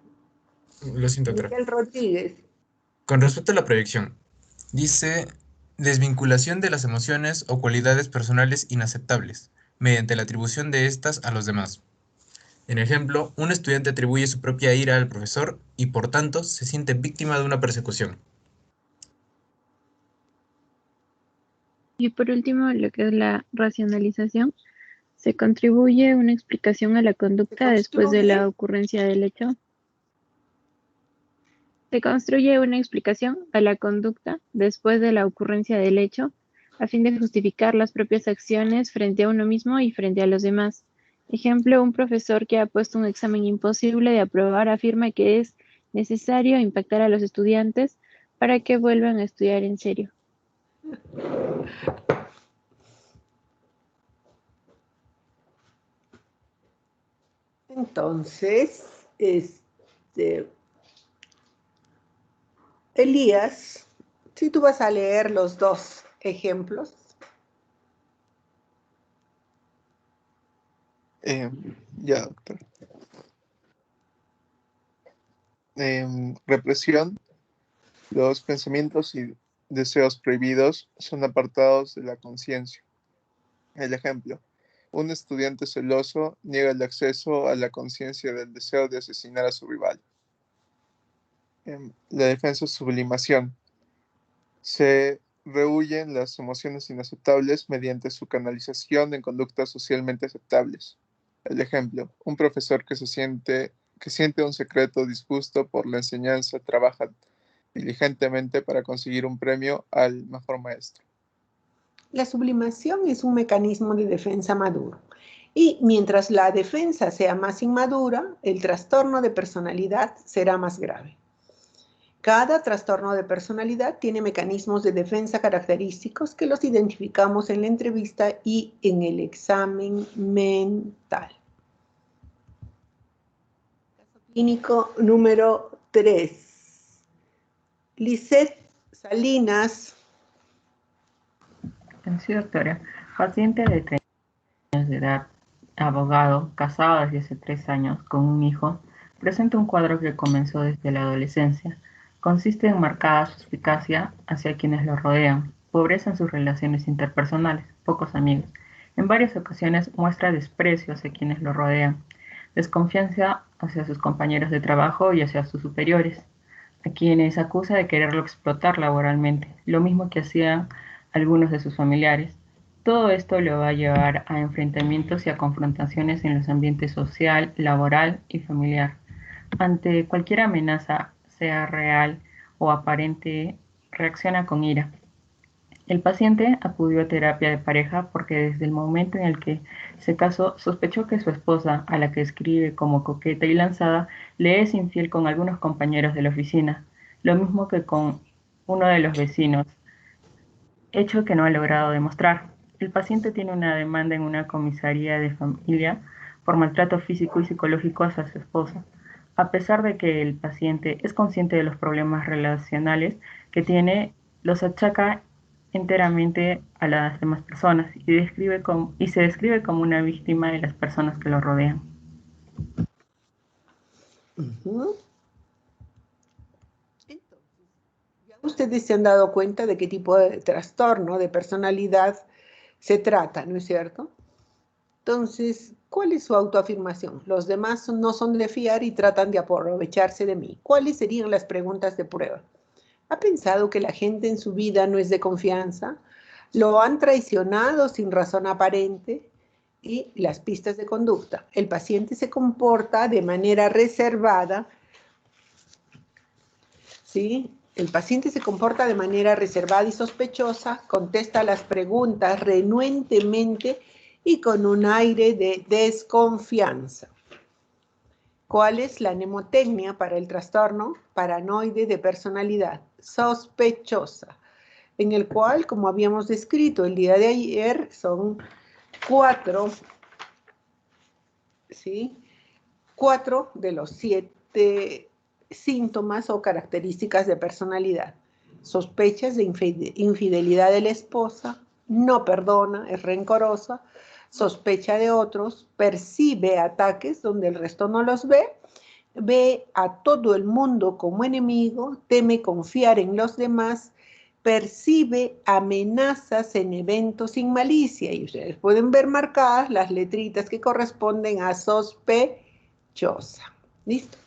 Lo siento, doctora. Miguel Rodríguez. Con respecto a la proyección, dice desvinculación de las emociones o cualidades personales inaceptables, mediante la atribución de estas a los demás. En ejemplo, un estudiante atribuye su propia ira al profesor y por tanto se siente víctima de una persecución. Y por último, lo que es la racionalización, se contribuye una explicación a la conducta después de la ocurrencia del hecho. Se construye una explicación a la conducta después de la ocurrencia del hecho, a fin de justificar las propias acciones frente a uno mismo y frente a los demás. Ejemplo, un profesor que ha puesto un examen imposible de aprobar afirma que es necesario impactar a los estudiantes para que vuelvan a estudiar en serio. Entonces, Elías, si tú vas a leer los dos ejemplos. Ya, doctor. Represión. Los pensamientos y deseos prohibidos son apartados de la conciencia. El ejemplo. Un estudiante celoso niega el acceso a la conciencia del deseo de asesinar a su rival. La defensa es sublimación. Se rehuyen las emociones inaceptables mediante su canalización en conductas socialmente aceptables. El ejemplo, un profesor que siente un secreto disgusto por la enseñanza trabaja diligentemente para conseguir un premio al mejor maestro. La sublimación es un mecanismo de defensa maduro. Y mientras la defensa sea más inmadura, el trastorno de personalidad será más grave. Cada trastorno de personalidad tiene mecanismos de defensa característicos que los identificamos en la entrevista y en el examen mental. Caso clínico número 3. Lisette Salinas. Sí, doctora. Paciente de 30 años de edad, abogado, casado desde hace 3 años, con un hijo, presenta un cuadro que comenzó desde la adolescencia. Consiste en marcada suspicacia hacia quienes lo rodean, pobreza en sus relaciones interpersonales, pocos amigos. En varias ocasiones muestra desprecio hacia quienes lo rodean, desconfianza hacia sus compañeros de trabajo y hacia sus superiores, a quienes acusa de quererlo explotar laboralmente, lo mismo que hacían algunos de sus familiares. Todo esto lo va a llevar a enfrentamientos y a confrontaciones en los ambientes social, laboral y familiar. Ante cualquier amenaza, sea real o aparente, reacciona con ira. El paciente acudió a terapia de pareja porque desde el momento en el que se casó sospechó que su esposa, a la que describe como coqueta y lanzada, le es infiel con algunos compañeros de la oficina, lo mismo que con uno de los vecinos, hecho que no ha logrado demostrar. El paciente tiene una demanda en una comisaría de familia por maltrato físico y psicológico hacia su esposa. A pesar de que el paciente es consciente de los problemas relacionales que tiene, los achaca enteramente a las demás personas y se describe como una víctima de las personas que lo rodean. Entonces, ya ustedes se han dado cuenta de qué tipo de trastorno de personalidad se trata, ¿no es cierto? Entonces, ¿cuál es su autoafirmación? Los demás no son de fiar y tratan de aprovecharse de mí. ¿Cuáles serían las preguntas de prueba? ¿Ha pensado que la gente en su vida no es de confianza? ¿Lo han traicionado sin razón aparente? Y las pistas de conducta. El paciente se comporta de manera reservada, ¿sí? El paciente se comporta de manera reservada y sospechosa, contesta las preguntas renuentemente y con un aire de desconfianza. ¿Cuál es la mnemotecnia para el trastorno paranoide de personalidad? Sospechosa, en el cual, como habíamos descrito el día de ayer, son 4, ¿sí? 4 de los 7 síntomas o características de personalidad. Sospechas de infidelidad de la esposa, no perdona, es rencorosa, sospecha de otros, percibe ataques donde el resto no los ve, ve a todo el mundo como enemigo, teme confiar en los demás, percibe amenazas en eventos sin malicia. Y ustedes pueden ver marcadas las letritas que corresponden a sospechosa. ¿Listo?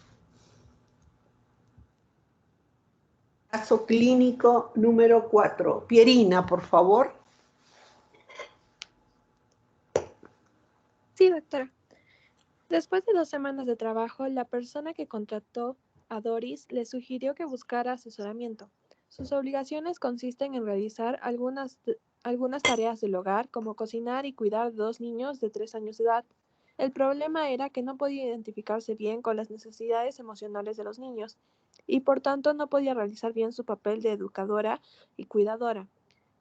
Caso clínico número 4. Pierina, por favor. Sí, doctora. Después de 2 semanas de trabajo, la persona que contrató a Doris le sugirió que buscara asesoramiento. Sus obligaciones consisten en realizar algunas tareas del hogar, como cocinar y cuidar de 2 niños de 3 años de edad. El problema era que no podía identificarse bien con las necesidades emocionales de los niños y por tanto no podía realizar bien su papel de educadora y cuidadora.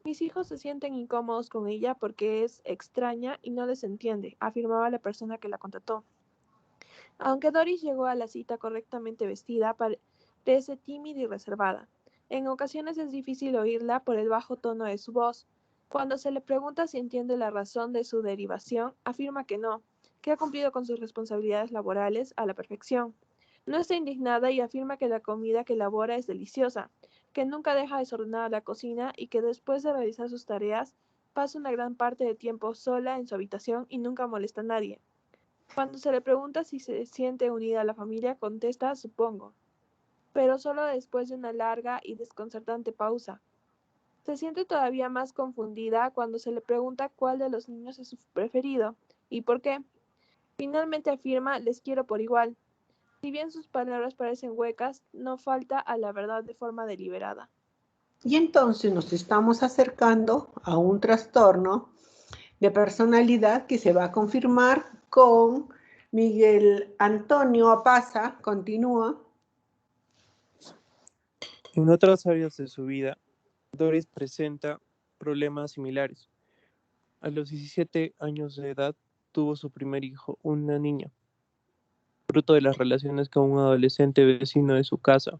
Mis hijos se sienten incómodos con ella porque es extraña y no les entiende, afirmaba la persona que la contrató. Aunque Doris llegó a la cita correctamente vestida, parece tímida y reservada. En ocasiones es difícil oírla por el bajo tono de su voz. Cuando se le pregunta si entiende la razón de su derivación, afirma que no, que ha cumplido con sus responsabilidades laborales a la perfección. No está indignada y afirma que la comida que elabora es deliciosa, que nunca deja desordenada la cocina y que después de realizar sus tareas pasa una gran parte de tiempo sola en su habitación y nunca molesta a nadie. Cuando se le pregunta si se siente unida a la familia, contesta supongo, pero solo después de una larga y desconcertante pausa. Se siente todavía más confundida cuando se le pregunta cuál de los niños es su preferido y por qué. Finalmente afirma les quiero por igual. Si bien sus palabras parecen huecas, no falta a la verdad de forma deliberada. Y entonces nos estamos acercando a un trastorno de personalidad que se va a confirmar con Miguel Antonio Apaza. Continúa. En otras áreas de su vida, Doris presenta problemas similares. A los 17 años de edad tuvo su primer hijo, una niña, fruto de las relaciones con un adolescente vecino de su casa.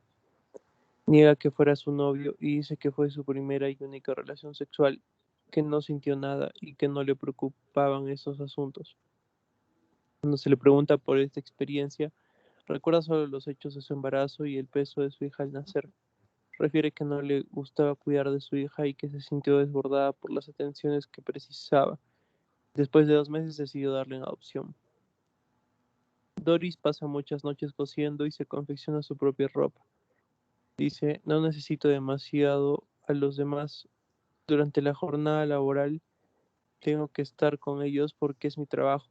Niega que fuera su novio y dice que fue su primera y única relación sexual, que no sintió nada y que no le preocupaban esos asuntos. Cuando se le pregunta por esta experiencia, recuerda solo los hechos de su embarazo y el peso de su hija al nacer. Refiere que no le gustaba cuidar de su hija y que se sintió desbordada por las atenciones que precisaba. Después de 2 meses decidió darle en adopción. Doris pasa muchas noches cosiendo y se confecciona su propia ropa. Dice, no necesito demasiado a los demás. Durante la jornada laboral tengo que estar con ellos porque es mi trabajo.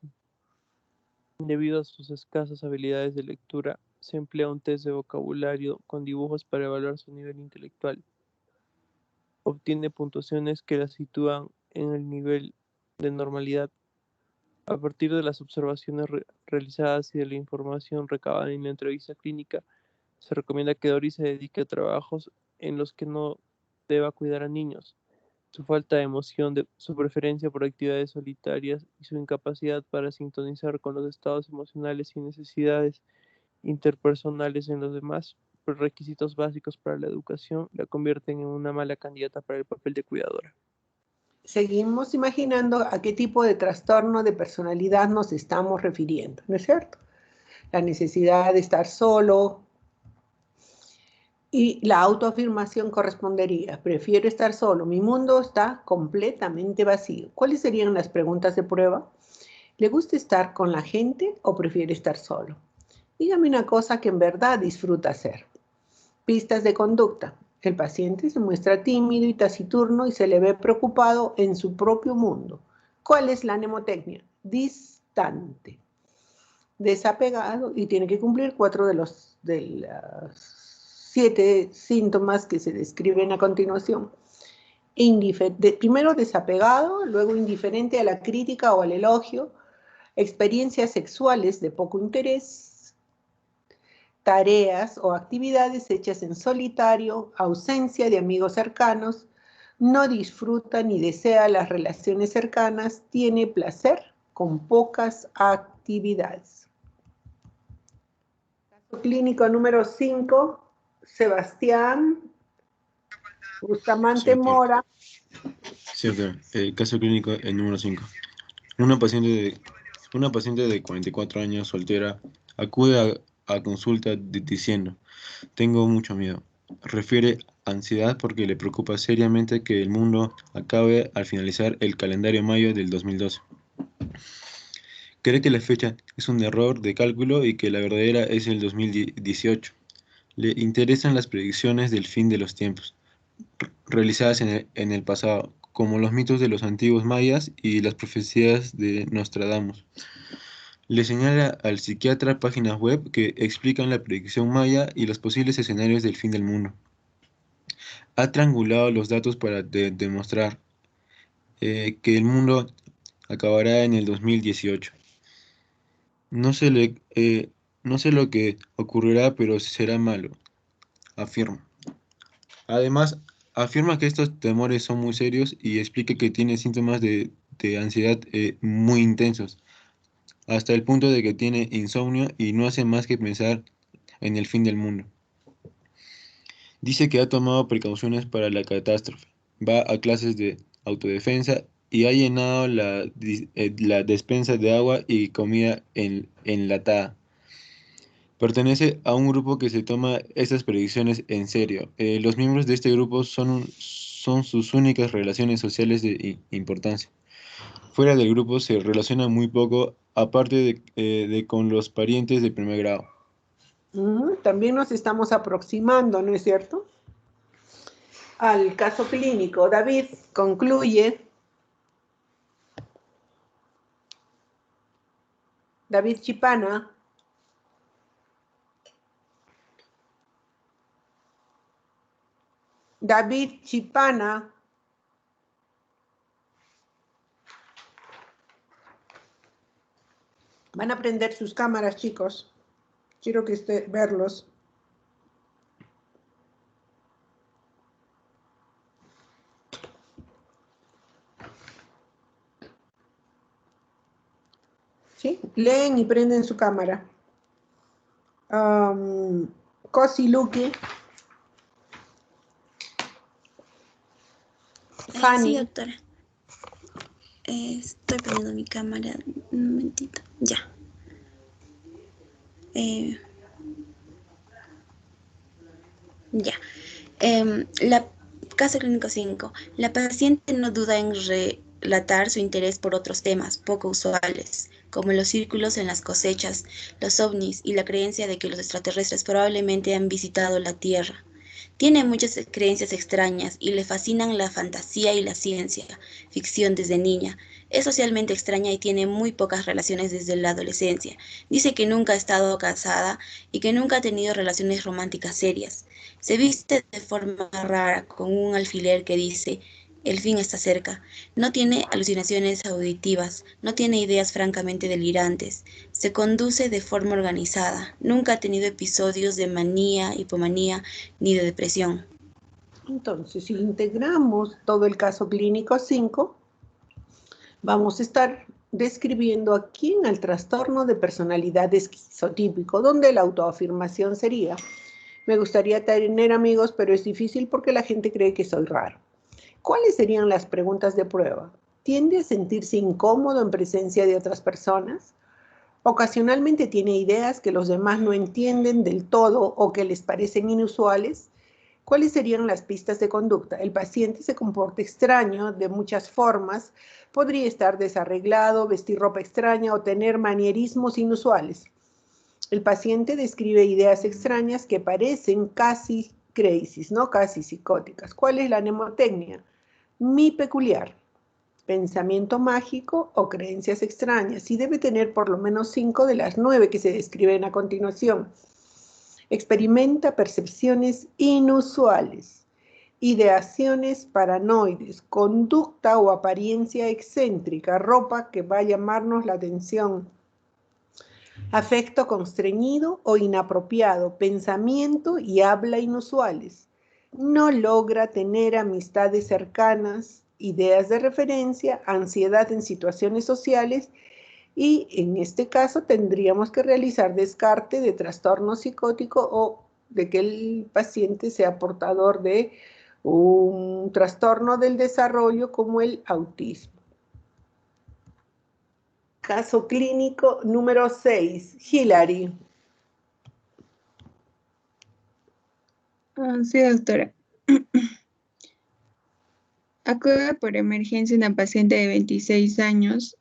Debido a sus escasas habilidades de lectura, se emplea un test de vocabulario con dibujos para evaluar su nivel intelectual. Obtiene puntuaciones que la sitúan en el nivel de normalidad. A partir de las observaciones realizadas y de la información recabada en la entrevista clínica, se recomienda que Doris se dedique a trabajos en los que no deba cuidar a niños. Su falta de emoción, su preferencia por actividades solitarias y su incapacidad para sintonizar con los estados emocionales y necesidades interpersonales en los demás, requisitos básicos para la educación, la convierten en una mala candidata para el papel de cuidadora. Seguimos imaginando a qué tipo de trastorno de personalidad nos estamos refiriendo, ¿no es cierto? La necesidad de estar solo y la autoafirmación correspondería. Prefiero estar solo, mi mundo está completamente vacío. ¿Cuáles serían las preguntas de prueba? ¿Le gusta estar con la gente o prefiere estar solo? Dígame una cosa que en verdad disfruta hacer. Pistas de conducta. El paciente se muestra tímido y taciturno y se le ve preocupado en su propio mundo. ¿Cuál es la mnemotecnia? Distante, desapegado y tiene que cumplir 4 de los 7 síntomas que se describen a continuación. Primero desapegado, luego indiferente a la crítica o al elogio, experiencias sexuales de poco interés, tareas o actividades hechas en solitario, ausencia de amigos cercanos, no disfruta ni desea las relaciones cercanas, tiene placer con pocas actividades. Caso clínico número 5, Sebastián Bustamante Mora. Cierto, el caso clínico el número 5. Una paciente de 44 años, soltera, acude a consulta diciendo, tengo mucho miedo. Refiere ansiedad porque le preocupa seriamente que el mundo acabe al finalizar el calendario mayo del 2012. Cree que la fecha es un error de cálculo y que la verdadera es el 2018. Le interesan las predicciones del fin de los tiempos, realizadas en el pasado, como los mitos de los antiguos mayas y las profecías de Nostradamus. Le señala al psiquiatra páginas web que explican la predicción maya y los posibles escenarios del fin del mundo. Ha triangulado los datos para demostrar que el mundo acabará en el 2018. No sé lo que ocurrirá, pero será malo, afirma. Además, afirma que estos temores son muy serios y explica que tiene síntomas de ansiedad muy intensos, hasta el punto de que tiene insomnio y no hace más que pensar en el fin del mundo. Dice que ha tomado precauciones para la catástrofe, va a clases de autodefensa y ha llenado la despensa de agua y comida enlatada. Pertenece a un grupo que se toma estas predicciones en serio. Los miembros de este grupo son sus únicas relaciones sociales de importancia. Fuera del grupo se relaciona muy poco, aparte de con los parientes de primer grado. También nos estamos aproximando, ¿no es cierto?, al caso clínico. David, concluye. David Chipana. David Chipana. Van a prender sus cámaras, chicos. Quiero que verlos. ¿Sí? Leen y prenden su cámara. Cosi Luque. Fanny. Sí, doctora. Estoy poniendo mi cámara. Un momentito. Ya. Ya. Caso clínico 5. La paciente no duda en relatar su interés por otros temas poco usuales, como los círculos en las cosechas, los ovnis y la creencia de que los extraterrestres probablemente han visitado la Tierra. Tiene muchas creencias extrañas y le fascinan la fantasía y la ciencia ficción desde niña. Es socialmente extraña y tiene muy pocas relaciones desde la adolescencia. Dice que nunca ha estado casada y que nunca ha tenido relaciones románticas serias. Se viste de forma rara con un alfiler que dice: el fin está cerca. No tiene alucinaciones auditivas, no tiene ideas francamente delirantes. Se conduce de forma organizada. Nunca ha tenido episodios de manía, hipomanía ni de depresión. Entonces, si integramos todo el caso clínico 5, vamos a estar describiendo aquí en el trastorno de personalidad esquizotípico, donde la autoafirmación sería: me gustaría tener amigos, pero es difícil porque la gente cree que soy raro. ¿Cuáles serían las preguntas de prueba? ¿Tiende a sentirse incómodo en presencia de otras personas? ¿Ocasionalmente tiene ideas que los demás no entienden del todo o que les parecen inusuales? ¿Cuáles serían las pistas de conducta? El paciente se comporta extraño de muchas formas. Podría estar desarreglado, vestir ropa extraña o tener manierismos inusuales. El paciente describe ideas extrañas que parecen casi crazy, ¿no? Casi psicóticas. ¿Cuál es la mnemotecnia? Mi peculiar, pensamiento mágico o creencias extrañas, y debe tener por lo menos 5 de las 9 que se describen a continuación. Experimenta percepciones inusuales, ideaciones paranoides, conducta o apariencia excéntrica, ropa que va a llamarnos la atención, afecto constreñido o inapropiado, pensamiento y habla inusuales. No logra tener amistades cercanas, ideas de referencia, ansiedad en situaciones sociales, y en este caso tendríamos que realizar descarte de trastorno psicótico o de que el paciente sea portador de un trastorno del desarrollo como el autismo. Caso clínico número 6. Hilary. Sí, doctora. Acude por emergencia una paciente de 26 años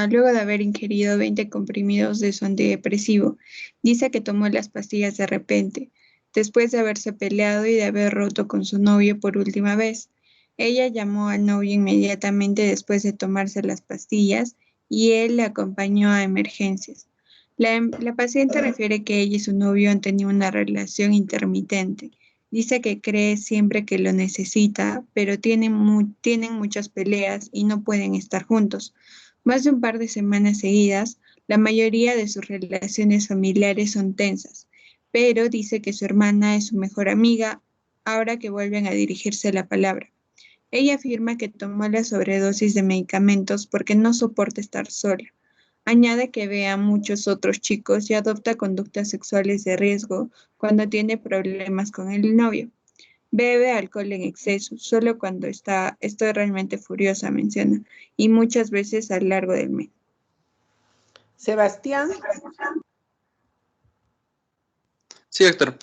luego de haber ingerido 20 comprimidos de su antidepresivo. Dice que tomó las pastillas de repente, después de haberse peleado y de haber roto con su novio por última vez. Ella llamó al novio inmediatamente después de tomarse las pastillas y él le acompañó a emergencias. La paciente refiere que ella y su novio han tenido una relación intermitente. Dice que cree siempre que lo necesita, pero tienen muchas peleas y no pueden estar juntos. Más de un par de semanas seguidas, la mayoría de sus relaciones familiares son tensas, pero dice que su hermana es su mejor amiga ahora que vuelven a dirigirse la palabra. Ella afirma que tomó la sobredosis de medicamentos porque no soporta estar sola. Añade que ve a muchos otros chicos y adopta conductas sexuales de riesgo cuando tiene problemas con el novio. Bebe alcohol en exceso, solo cuando estoy realmente furiosa, menciona, y muchas veces a lo largo del mes. Sebastián. Sí, doctor.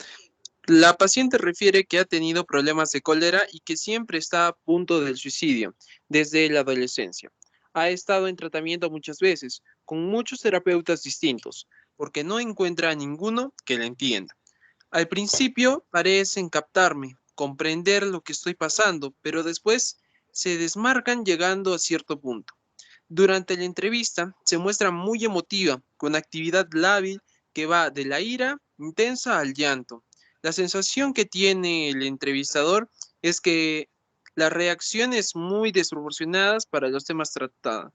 La paciente refiere que ha tenido problemas de cólera y que siempre está a punto del suicidio desde la adolescencia. Ha estado en tratamiento muchas veces, con muchos terapeutas distintos, porque no encuentra a ninguno que la entienda. Al principio parecen captarme, comprender lo que estoy pasando, pero después se desmarcan llegando a cierto punto. Durante la entrevista se muestra muy emotiva, con actividad lábil que va de la ira intensa al llanto. La sensación que tiene el entrevistador es que las reacciones muy desproporcionadas para los temas tratados.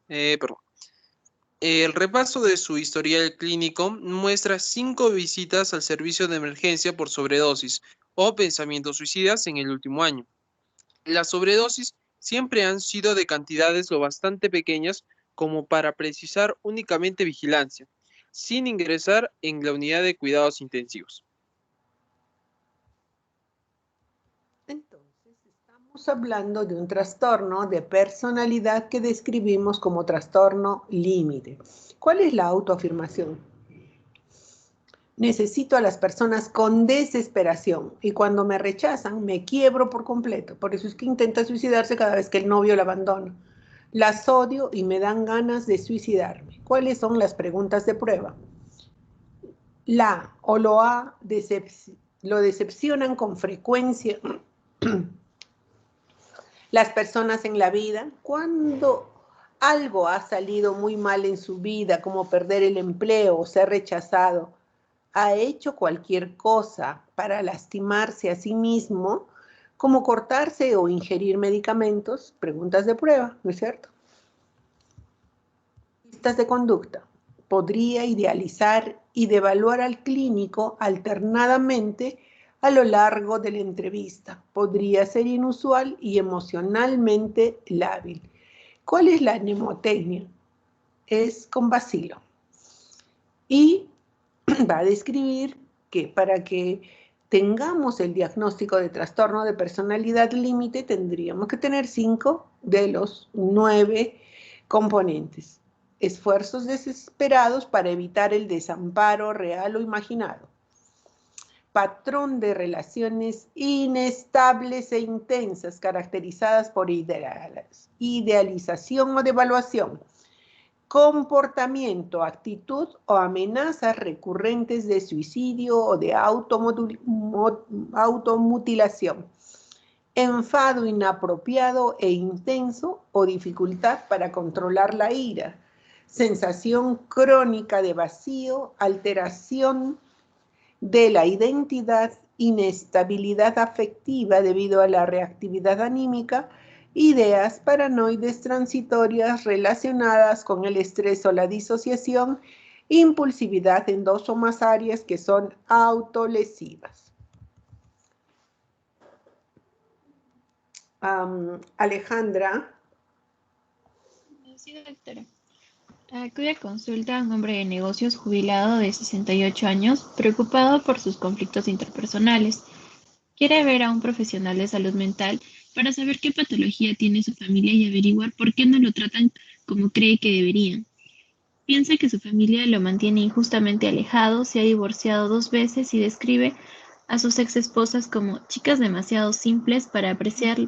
El repaso de su historial clínico muestra 5 visitas al servicio de emergencia por sobredosis o pensamientos suicidas en el último año. Las sobredosis siempre han sido de cantidades lo bastante pequeñas como para precisar únicamente vigilancia, sin ingresar en la unidad de cuidados intensivos. Entonces, estamos hablando de un trastorno de personalidad que describimos como trastorno límite. ¿Cuál es la autoafirmación? Necesito a las personas con desesperación y cuando me rechazan me quiebro por completo. Por eso es que intenta suicidarse cada vez que el novio la abandona. Las odio y me dan ganas de suicidarme. ¿Cuáles son las preguntas de prueba? Lo decepcionan con frecuencia las personas en la vida. Cuando algo ha salido muy mal en su vida, como perder el empleo o ser rechazado, ha hecho cualquier cosa para lastimarse a sí mismo, como cortarse o ingerir medicamentos. Preguntas de prueba, ¿no es cierto? Listas de conducta. Podría idealizar y devaluar al clínico alternadamente a lo largo de la entrevista. Podría ser inusual y emocionalmente lábil. ¿Cuál es la mnemotecnia? Es con vacilo. Y va a describir que para que tengamos el diagnóstico de trastorno de personalidad límite tendríamos que tener 5 de los 9 componentes. Esfuerzos desesperados para evitar el desamparo real o imaginado. Patrón de relaciones inestables e intensas caracterizadas por idealización o devaluación. Comportamiento, actitud o amenazas recurrentes de suicidio o de automutilación. Enfado inapropiado e intenso o dificultad para controlar la ira. Sensación crónica de vacío, alteración de la identidad, inestabilidad afectiva debido a la reactividad anímica, ideas paranoides transitorias relacionadas con el estrés o la disociación, impulsividad en 2 o más áreas que son autolesivas. Alejandra. Sí, doctora. Acude a consulta a un hombre de negocios jubilado de 68 años, preocupado por sus conflictos interpersonales. Quiere ver a un profesional de salud mental para saber qué patología tiene su familia y averiguar por qué no lo tratan como cree que deberían. Piensa que su familia lo mantiene injustamente alejado, se ha divorciado 2 veces y describe a sus ex esposas como chicas demasiado simples para apreciar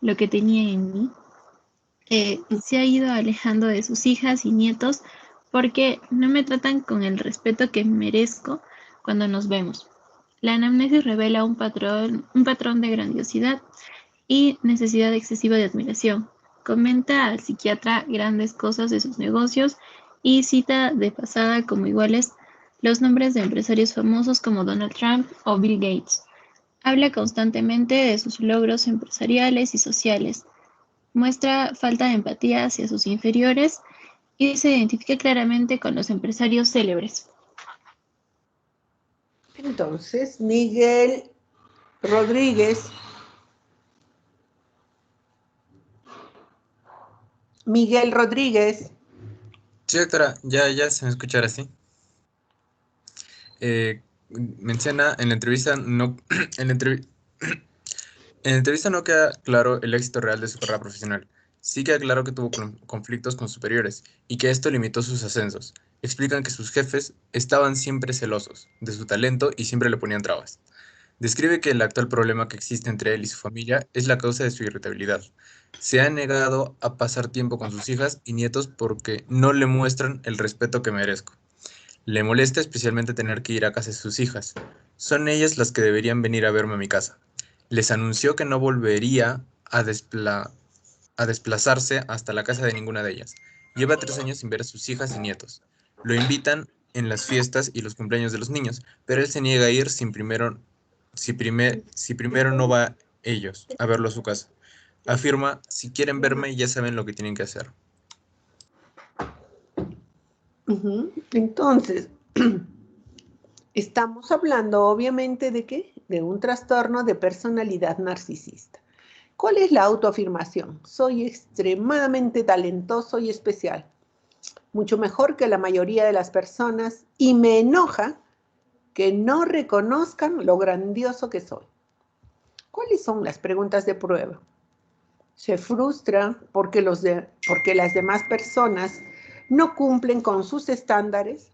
lo que tenía en mí. Se ha ido alejando de sus hijas y nietos porque no me tratan con el respeto que merezco cuando nos vemos. La anamnesis revela un patrón de grandiosidad y necesidad excesiva de admiración. Comenta al psiquiatra grandes cosas de sus negocios y cita de pasada como iguales los nombres de empresarios famosos como Donald Trump o Bill Gates. Habla constantemente de sus logros empresariales y sociales. Muestra falta de empatía hacia sus inferiores y se identifica claramente con los empresarios célebres. Entonces, Miguel Rodríguez. Miguel Rodríguez. Sí, doctora, ya se me escucha ahora, ¿sí? Menciona en la entrevista en la entrevista no queda claro el éxito real de su carrera profesional. Sí queda claro que tuvo conflictos con superiores y que esto limitó sus ascensos. Explican que sus jefes estaban siempre celosos de su talento y siempre le ponían trabas. Describe que el actual problema que existe entre él y su familia es la causa de su irritabilidad. Se ha negado a pasar tiempo con sus hijas y nietos porque no le muestran el respeto que merezco. Le molesta especialmente tener que ir a casa de sus hijas. Son ellas las que deberían venir a verme a mi casa. Les anunció que no volvería a desplazarse hasta la casa de ninguna de ellas. Lleva 3 años sin ver a sus hijas y nietos. Lo invitan en las fiestas y los cumpleaños de los niños, pero él se niega a ir si primero no va ellos, a verlo a su casa. Afirma, si quieren verme ya saben lo que tienen que hacer. Entonces, estamos hablando obviamente de ¿qué? De un trastorno de personalidad narcisista. ¿Cuál es la autoafirmación? Soy extremadamente talentoso y especial, mucho mejor que la mayoría de las personas, y me enoja que no reconozcan lo grandioso que soy. ¿Cuáles son las preguntas de prueba? Se frustra porque las demás personas no cumplen con sus estándares.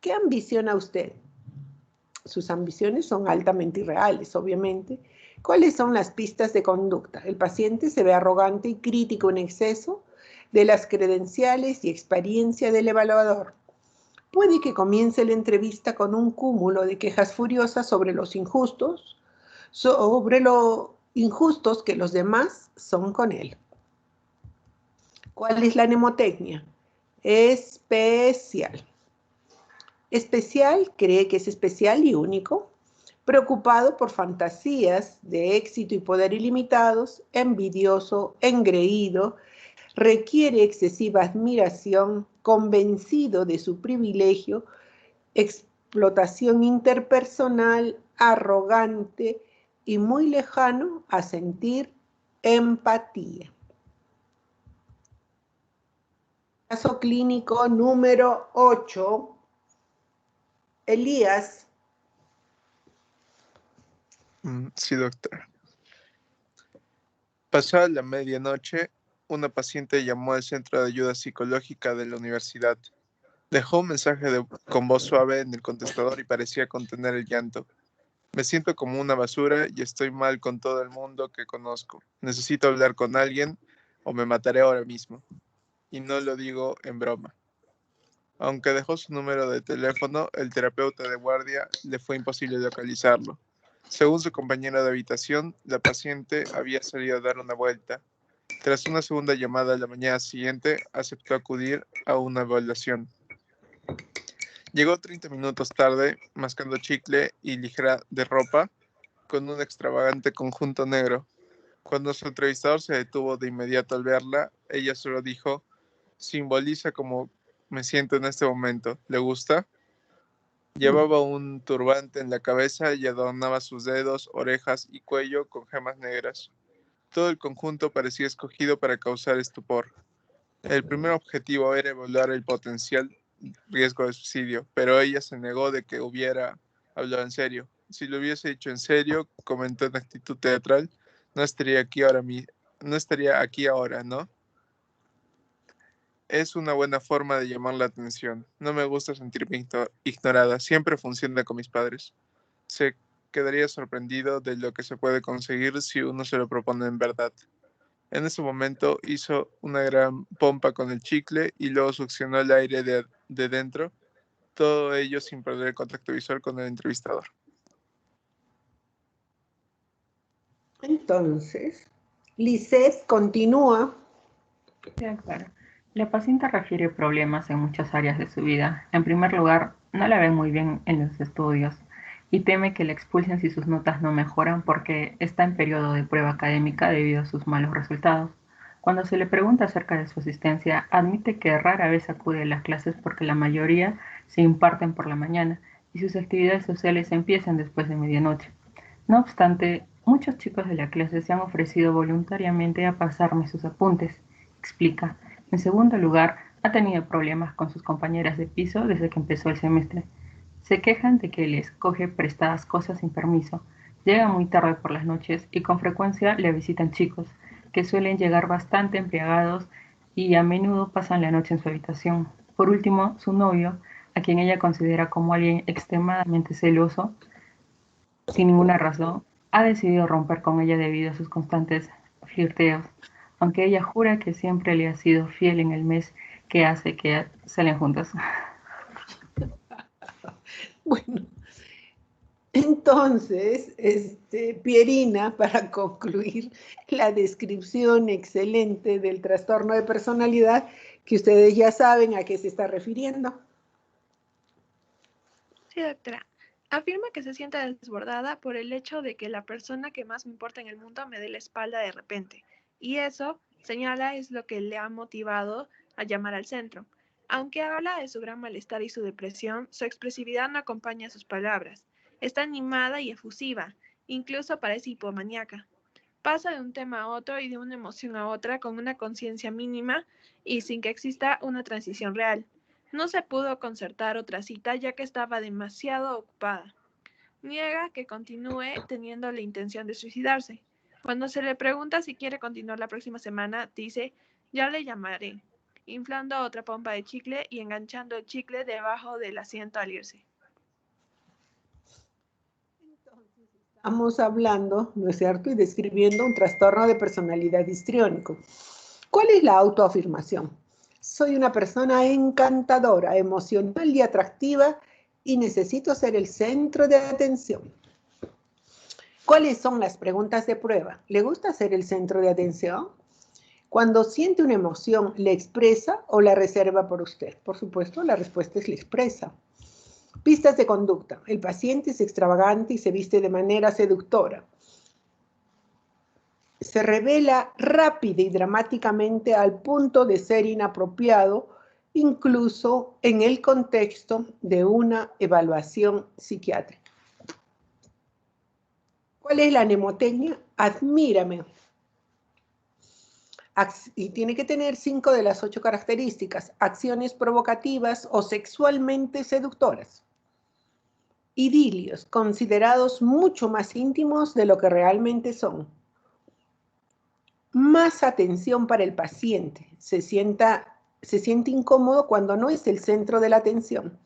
¿Qué ambiciona usted? Sus ambiciones son altamente irreales, obviamente. ¿Cuáles son las pistas de conducta? El paciente se ve arrogante y crítico en exceso de las credenciales y experiencia del evaluador. Puede que comience la entrevista con un cúmulo de quejas furiosas sobre lo injustos que los demás son con él. ¿Cuál es la mnemotecnia? Especial. Especial cree que es especial y único, preocupado por fantasías de éxito y poder ilimitados, envidioso, engreído, requiere excesiva admiración, convencido de su privilegio, explotación interpersonal, arrogante y muy lejano a sentir empatía. Caso clínico número 8. Elías. Sí, doctor. Pasada la medianoche, una paciente llamó al centro de ayuda psicológica de la universidad. Dejó un mensaje con voz suave en el contestador y parecía contener el llanto. Me siento como una basura y estoy mal con todo el mundo que conozco. Necesito hablar con alguien o me mataré ahora mismo. Y no lo digo en broma. Aunque dejó su número de teléfono, el terapeuta de guardia le fue imposible localizarlo. Según su compañera de habitación, la paciente había salido a dar una vuelta. Tras una segunda llamada la mañana siguiente, aceptó acudir a una evaluación. Llegó 30 minutos tarde, mascando chicle y ligera de ropa, con un extravagante conjunto negro. Cuando su entrevistador se detuvo de inmediato al verla, ella solo dijo, simboliza como me siento en este momento. ¿Le gusta? Llevaba un turbante en la cabeza y adornaba sus dedos, orejas y cuello con gemas negras. Todo el conjunto parecía escogido para causar estupor. El primer objetivo era evaluar el potencial riesgo de suicidio, pero ella se negó de que hubiera hablado en serio. Si lo hubiese dicho en serio, comentó en actitud teatral, no estaría aquí ahora, ¿no? Es una buena forma de llamar la atención. No me gusta sentirme ignorada. Siempre funciona con mis padres. Se quedaría sorprendido de lo que se puede conseguir si uno se lo propone en verdad. En ese momento hizo una gran pompa con el chicle y luego succionó el aire de dentro, todo ello sin perder el contacto visual con el entrevistador. Entonces, Lisette continúa. Sí, claro. La paciente refiere problemas en muchas áreas de su vida. En primer lugar, no la ve muy bien en los estudios y teme que la expulsen si sus notas no mejoran porque está en periodo de prueba académica debido a sus malos resultados. Cuando se le pregunta acerca de su asistencia, admite que rara vez acude a las clases porque la mayoría se imparten por la mañana y sus actividades sociales empiezan después de medianoche. No obstante, muchos chicos de la clase se han ofrecido voluntariamente a pasarme sus apuntes, explica. En segundo lugar, ha tenido problemas con sus compañeras de piso desde que empezó el semestre. Se quejan de que les coge prestadas cosas sin permiso, llega muy tarde por las noches y con frecuencia le visitan chicos, que suelen llegar bastante embriagados y a menudo pasan la noche en su habitación. Por último, su novio, a quien ella considera como alguien extremadamente celoso, sin ninguna razón, ha decidido romper con ella debido a sus constantes flirteos, aunque ella jura que siempre le ha sido fiel en el mes que hace que salen juntos. Bueno, entonces, Pierina, para concluir la descripción excelente del trastorno de personalidad, que ustedes ya saben a qué se está refiriendo. Sí, doctora. Afirma que se siente desbordada por el hecho de que la persona que más me importa en el mundo me dé la espalda de repente. Y eso, señala, es lo que le ha motivado a llamar al centro. Aunque habla de su gran malestar y su depresión, su expresividad no acompaña sus palabras. Está animada y efusiva, incluso parece hipomaníaca. Pasa de un tema a otro y de una emoción a otra con una conciencia mínima y sin que exista una transición real. No se pudo concertar otra cita ya que estaba demasiado ocupada. Niega que continúe teniendo la intención de suicidarse. Cuando se le pregunta si quiere continuar la próxima semana, dice, ya le llamaré, inflando otra pompa de chicle y enganchando el chicle debajo del asiento al irse. Estamos hablando, ¿no es cierto?, y describiendo un trastorno de personalidad histriónico. ¿Cuál es la autoafirmación? Soy una persona encantadora, emocional y atractiva y necesito ser el centro de atención. ¿Cuáles son las preguntas de prueba? ¿Le gusta ser el centro de atención? Cuando siente una emoción, ¿le expresa o la reserva por usted? Por supuesto, la respuesta es la expresa. Pistas de conducta. El paciente es extravagante y se viste de manera seductora. Se revela rápida y dramáticamente al punto de ser inapropiado, incluso en el contexto de una evaluación psiquiátrica. ¿Cuál es la mnemotecnia? Admírame. Y tiene que tener 5 de las 8 características. Acciones provocativas o sexualmente seductoras. Idilios, considerados mucho más íntimos de lo que realmente son. Más atención para el paciente. Se siente incómodo cuando no es el centro de la atención.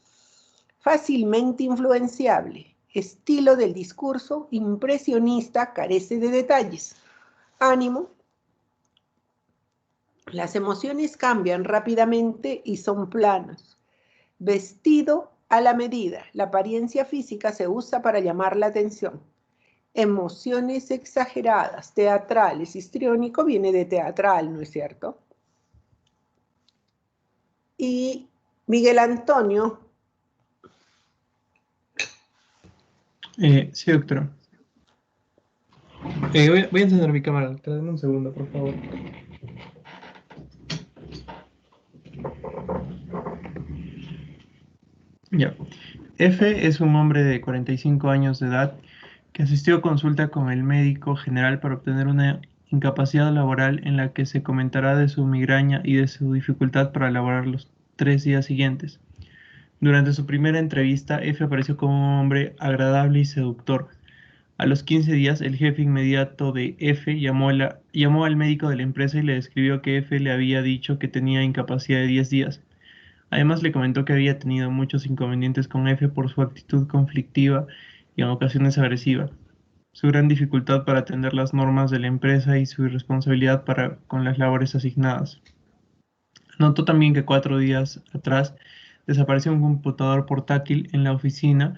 Fácilmente influenciable. Estilo del discurso impresionista, carece de detalles. Ánimo. Las emociones cambian rápidamente y son planas. Vestido a la medida. La apariencia física se usa para llamar la atención. Emociones exageradas, teatrales. Histriónico viene de teatral, ¿no es cierto? Y Miguel Antonio. Sí, doctora. Voy a encender mi cámara. Tráeme un segundo, por favor. Ya. F es un hombre de 45 años de edad que asistió a consulta con el médico general para obtener una incapacidad laboral en la que se comentará de su migraña y de su dificultad para laborar los 3 días siguientes. Durante su primera entrevista, F apareció como un hombre agradable y seductor. A los 15 días, el jefe inmediato de F llamó al médico de la empresa y le describió que F le había dicho que tenía incapacidad de 10 días. Además, le comentó que había tenido muchos inconvenientes con F por su actitud conflictiva y en ocasiones agresiva, su gran dificultad para atender las normas de la empresa y su irresponsabilidad con las labores asignadas. Notó también que 4 días atrás desapareció un computador portátil en la oficina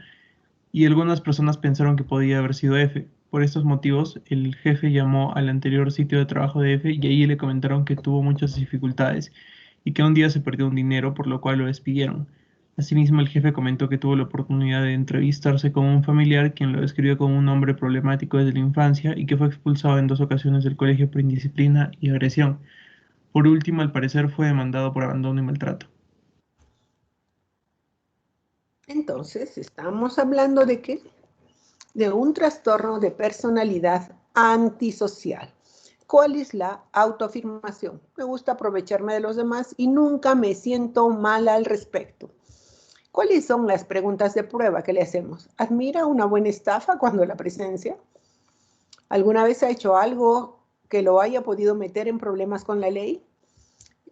y algunas personas pensaron que podía haber sido F. Por estos motivos, el jefe llamó al anterior sitio de trabajo de F y allí le comentaron que tuvo muchas dificultades y que un día se perdió un dinero, por lo cual lo despidieron. Asimismo, el jefe comentó que tuvo la oportunidad de entrevistarse con un familiar, quien lo describió como un hombre problemático desde la infancia y que fue expulsado en 2 ocasiones del colegio por indisciplina y agresión. Por último, al parecer fue demandado por abandono y maltrato. Entonces, estamos hablando de ¿qué? De un trastorno de personalidad antisocial. ¿Cuál es la autoafirmación? Me gusta aprovecharme de los demás y nunca me siento mal al respecto. ¿Cuáles son las preguntas de prueba que le hacemos? ¿Admira una buena estafa cuando la presencia? ¿Alguna vez ha hecho algo que lo haya podido meter en problemas con la ley?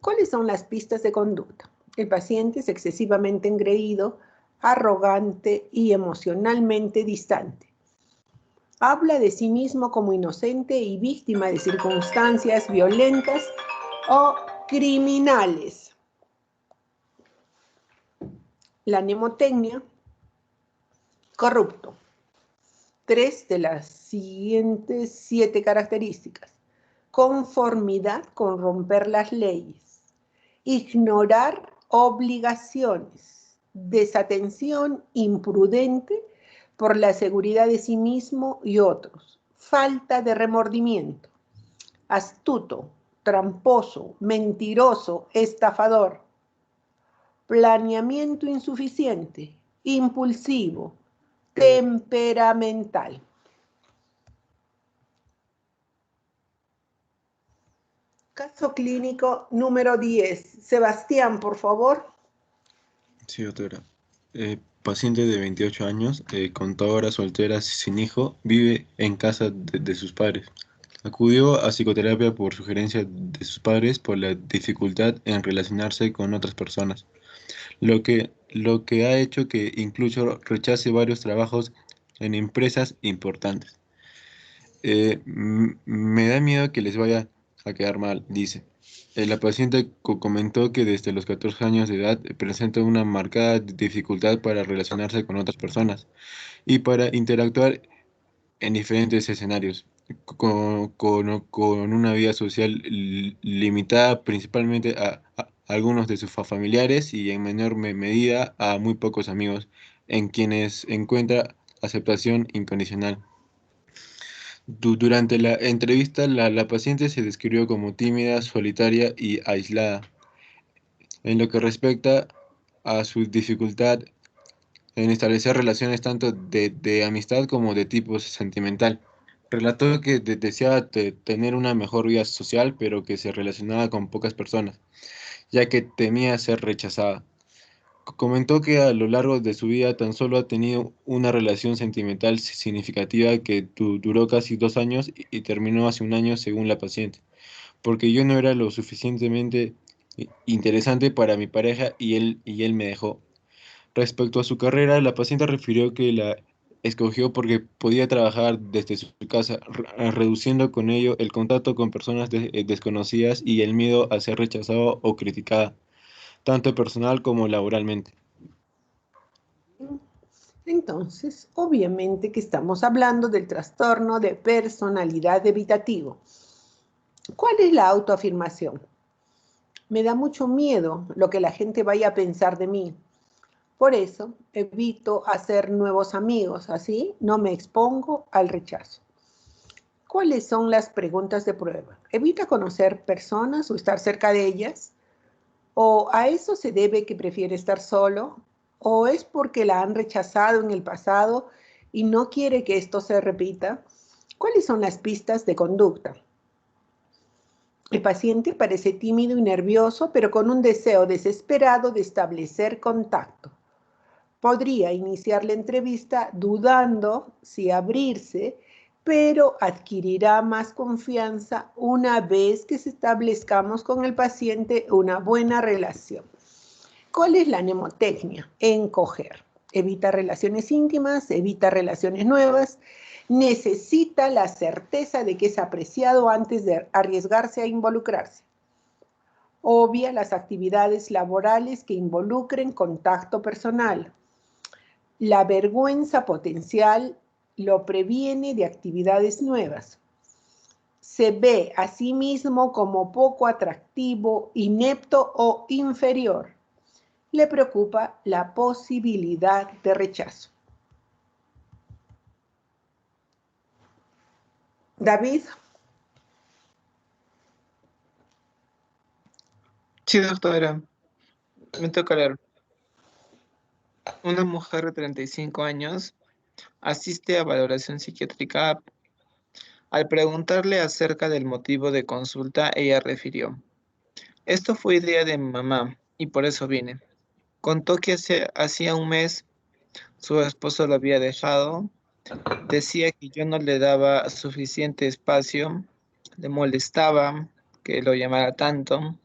¿Cuáles son las pistas de conducta? El paciente es excesivamente engreído, arrogante y emocionalmente distante. Habla de sí mismo como inocente y víctima de circunstancias violentas o criminales. La mnemotecnia, corrupto. 3 de las siguientes 7 características. Conformidad con romper las leyes. Ignorar obligaciones. Desatención imprudente por la seguridad de sí mismo y otros, falta de remordimiento, astuto, tramposo, mentiroso, estafador, planeamiento insuficiente, impulsivo, temperamental. Caso clínico número 10. Sebastián, por favor. Sí, doctora. Paciente de 28 años, contadora soltera sin hijo, vive en casa de sus padres. Acudió a psicoterapia por sugerencia de sus padres por la dificultad en relacionarse con otras personas, lo que ha hecho que incluso rechace varios trabajos en empresas importantes. Me da miedo que les vaya a quedar mal, dice. La paciente comentó que desde los 14 años de edad presenta una marcada dificultad para relacionarse con otras personas y para interactuar en diferentes escenarios, con una vida social limitada principalmente a algunos de sus familiares y en menor medida a muy pocos amigos, en quienes encuentra aceptación incondicional. Durante la entrevista, la paciente se describió como tímida, solitaria y aislada. En lo que respecta a su dificultad en establecer relaciones tanto de amistad como de tipo sentimental. Relató que deseaba tener una mejor vida social, pero que se relacionaba con pocas personas, ya que temía ser rechazada. Comentó que a lo largo de su vida tan solo ha tenido una relación sentimental significativa que duró casi 2 años y terminó hace un año según la paciente, porque yo no era lo suficientemente interesante para mi pareja y él me dejó. Respecto a su carrera, la paciente refirió que la escogió porque podía trabajar desde su casa, reduciendo con ello el contacto con personas desconocidas y el miedo a ser rechazado o criticada, tanto personal como laboralmente. Entonces, obviamente que estamos hablando del trastorno de personalidad evitativo. ¿Cuál es la autoafirmación? Me da mucho miedo lo que la gente vaya a pensar de mí. Por eso, evito hacer nuevos amigos, así no me expongo al rechazo. ¿Cuáles son las preguntas de prueba? ¿Evita conocer personas o estar cerca de ellas? ¿O a eso se debe que prefiere estar solo? ¿O es porque la han rechazado en el pasado y no quiere que esto se repita? ¿Cuáles son las pistas de conducta? El paciente parece tímido y nervioso, pero con un deseo desesperado de establecer contacto. Podría iniciar la entrevista dudando si abrirse, pero adquirirá más confianza una vez que establezcamos con el paciente una buena relación. ¿Cuál es la mnemotecnia? Encoger. Evita relaciones íntimas, evita relaciones nuevas, necesita la certeza de que es apreciado antes de arriesgarse a involucrarse. Obvia las actividades laborales que involucren contacto personal. La vergüenza potencial lo previene de actividades nuevas. Se ve a sí mismo como poco atractivo, inepto o inferior. Le preocupa la posibilidad de rechazo. David. Sí, doctora. Me toca leer. Una mujer de 35 años asiste a valoración psiquiátrica. Al preguntarle acerca del motivo de consulta, ella refirió: esto fue idea de mi mamá y por eso vine. Contó que hacía un mes su esposo lo había dejado. Decía que yo no le daba suficiente espacio, le molestaba que lo llamara tanto.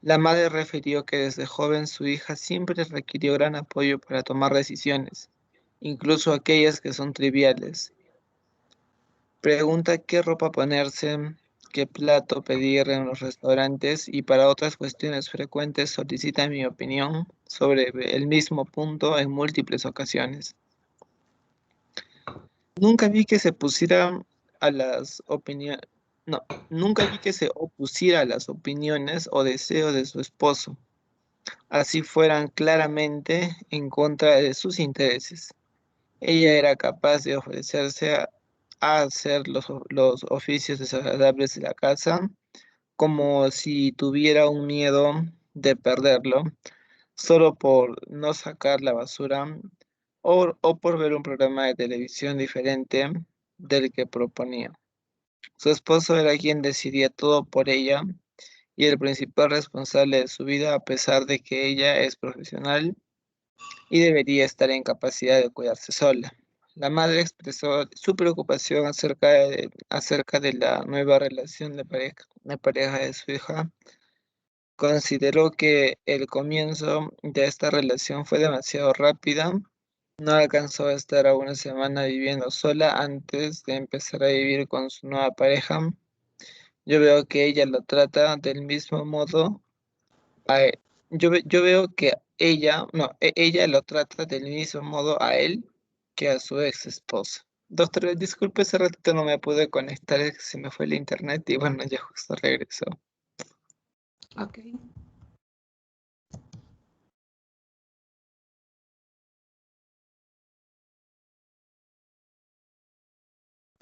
La madre refirió que desde joven su hija siempre requirió gran apoyo para tomar decisiones, incluso aquellas que son triviales. Pregunta qué ropa ponerse, qué plato pedir en los restaurantes y para otras cuestiones frecuentes solicita mi opinión sobre el mismo punto en múltiples ocasiones. Nunca vi que se pusiera a las opiniones, no, nunca vi que se opusiera a las opiniones o deseos de su esposo, así fueran claramente en contra de sus intereses. Ella era capaz de ofrecerse a hacer los oficios desagradables de la casa, como si tuviera un miedo de perderlo, solo por no sacar la basura o por ver un programa de televisión diferente del que proponía. Su esposo era quien decidía todo por ella y el principal responsable de su vida, a pesar de que ella es profesional y debería estar en capacidad de cuidarse sola. La madre expresó su preocupación acerca de la nueva relación de pareja de su hija. Consideró que el comienzo de esta relación fue demasiado rápida. No alcanzó a estar a una semana viviendo sola antes de empezar a vivir con su nueva pareja. Yo veo que ella lo trata del mismo modo a él. Yo veo que ella, no, ella lo trata del mismo modo a él que a su ex esposa. Doctor, disculpe, ese ratito no me pude conectar, es que se me fue el internet y bueno, ya justo regresó. Ok.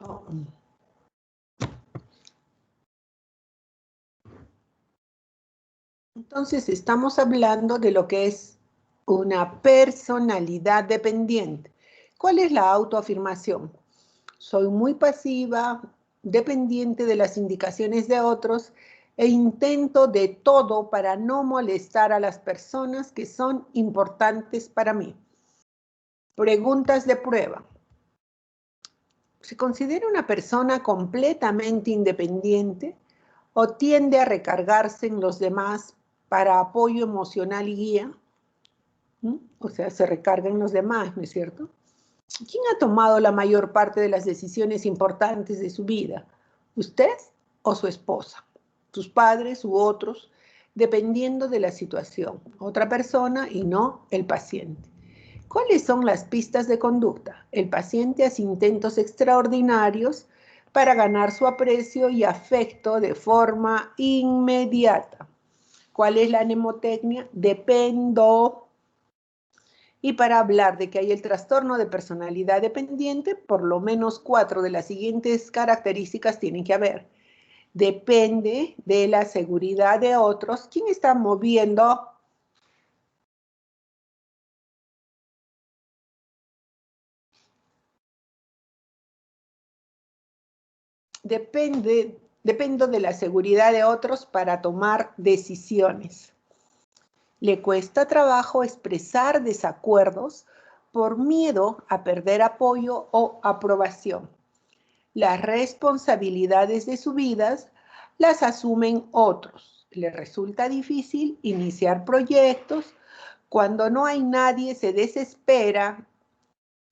Oh. Entonces, estamos hablando de lo que es una personalidad dependiente. ¿Cuál es la autoafirmación? Soy muy pasiva, dependiente de las indicaciones de otros e intento de todo para no molestar a las personas que son importantes para mí. Preguntas de prueba. ¿Se considera una persona completamente independiente o tiende a recargarse en los demás para apoyo emocional y guía? O sea, se recarga en los demás, ¿no es cierto? ¿Quién ha tomado la mayor parte de las decisiones importantes de su vida? ¿Usted o su esposa? ¿Sus padres u otros? Dependiendo de la situación. Otra persona y no el paciente. ¿Cuáles son las pistas de conducta? El paciente hace intentos extraordinarios para ganar su aprecio y afecto de forma inmediata. ¿Cuál es la mnemotecnia? Dependo. Y para hablar de que hay el trastorno de personalidad dependiente, por lo menos 4 de las siguientes características tienen que haber. Depende de la seguridad de otros. ¿Quién está moviendo? Dependo de la seguridad de otros para tomar decisiones. Le cuesta trabajo expresar desacuerdos por miedo a perder apoyo o aprobación. Las responsabilidades de su vida las asumen otros. Le resulta difícil iniciar proyectos. Cuando no hay nadie, se desespera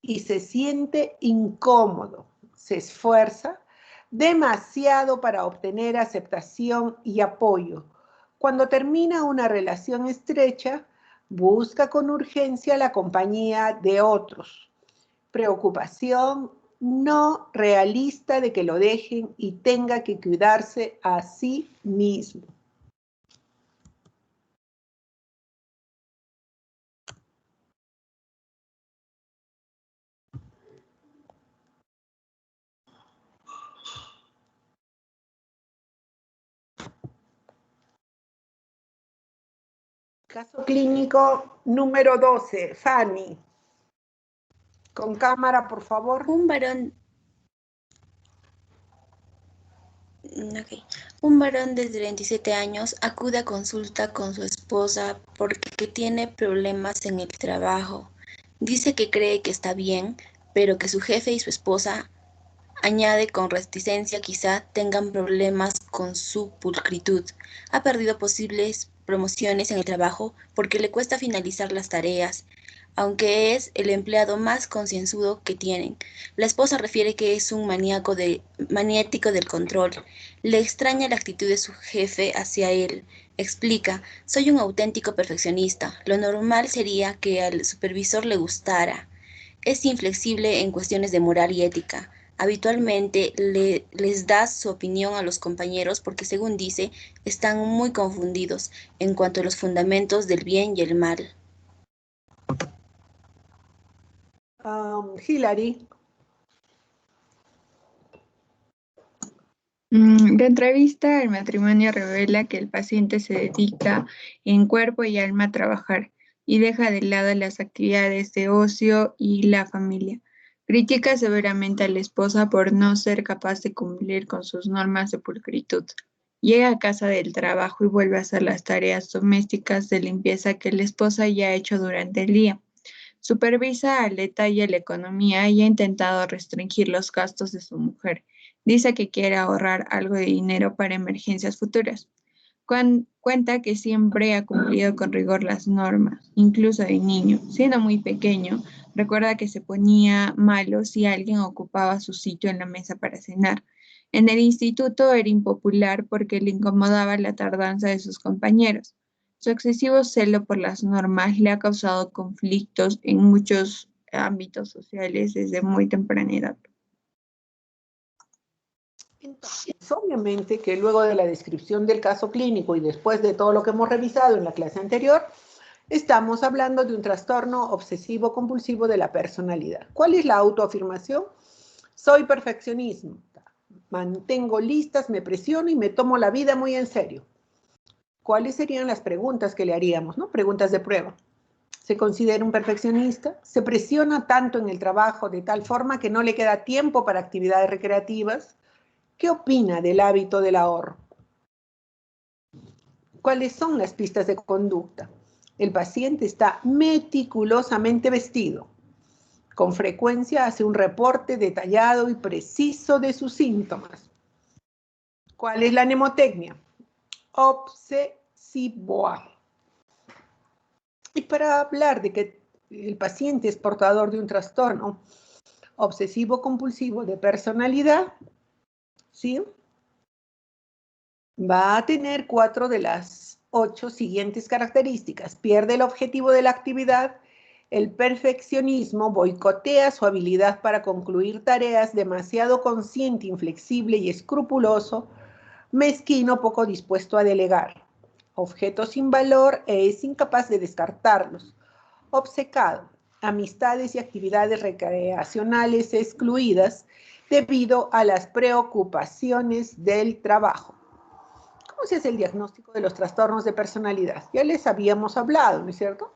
y se siente incómodo. Se esfuerza demasiado para obtener aceptación y apoyo. Cuando termina una relación estrecha, busca con urgencia la compañía de otros. Preocupación no realista de que lo dejen y tenga que cuidarse a sí mismo. Caso clínico número 12, Fanny. Con cámara, por favor. Un varón de 37 años acude a consulta con su esposa porque tiene problemas en el trabajo. Dice que cree que está bien, pero que su jefe y su esposa, añade con reticencia, quizá tengan problemas con su pulcritud. Ha perdido posibles promociones en el trabajo porque le cuesta finalizar las tareas, aunque es el empleado más concienzudo que tienen. La esposa refiere que es un maniático del control. Le extraña la actitud de su jefe hacia él. Explica, soy un auténtico perfeccionista. Lo normal sería que al supervisor le gustara. Es inflexible en cuestiones de moral y ética. Habitualmente les da su opinión a los compañeros porque, según dice, están muy confundidos en cuanto a los fundamentos del bien y el mal. Hilary. La entrevista al matrimonio revela que el paciente se dedica en cuerpo y alma a trabajar y deja de lado las actividades de ocio y la familia. Critica severamente a la esposa por no ser capaz de cumplir con sus normas de pulcritud. Llega a casa del trabajo y vuelve a hacer las tareas domésticas de limpieza que la esposa ya ha hecho durante el día. Supervisa al detalle la economía y ha intentado restringir los gastos de su mujer. Dice que quiere ahorrar algo de dinero para emergencias futuras. Cuenta que siempre ha cumplido con rigor las normas, incluso de niño. Siendo muy pequeño, recuerda que se ponía malo si alguien ocupaba su sitio en la mesa para cenar. En el instituto era impopular porque le incomodaba la tardanza de sus compañeros. Su excesivo celo por las normas le ha causado conflictos en muchos ámbitos sociales desde muy temprana edad. Entonces, obviamente que luego de la descripción del caso clínico y después de todo lo que hemos revisado en la clase anterior, estamos hablando de un trastorno obsesivo-compulsivo de la personalidad. ¿Cuál es la autoafirmación? Soy perfeccionista, mantengo listas, me presiono y me tomo la vida muy en serio. ¿Cuáles serían las preguntas que le haríamos, ¿no? Preguntas de prueba. ¿Se considera un perfeccionista? ¿Se presiona tanto en el trabajo de tal forma que no le queda tiempo para actividades recreativas? ¿Qué opina del hábito del ahorro? ¿Cuáles son las pistas de conducta? El paciente está meticulosamente vestido. Con frecuencia hace un reporte detallado y preciso de sus síntomas. ¿Cuál es la mnemotecnia? Obsesiva. Y para hablar de que el paciente es portador de un trastorno obsesivo-compulsivo de personalidad, ¿sí? Va a tener 4 de las 8 siguientes características. Pierde el objetivo de la actividad, el perfeccionismo, boicotea su habilidad para concluir tareas, demasiado consciente, inflexible y escrupuloso, mezquino, poco dispuesto a delegar, objetos sin valor e es incapaz de descartarlos, obcecado, amistades y actividades recreacionales excluidas debido a las preocupaciones del trabajo. ¿Cómo se hace el diagnóstico de los trastornos de personalidad? Ya les habíamos hablado, ¿no es cierto?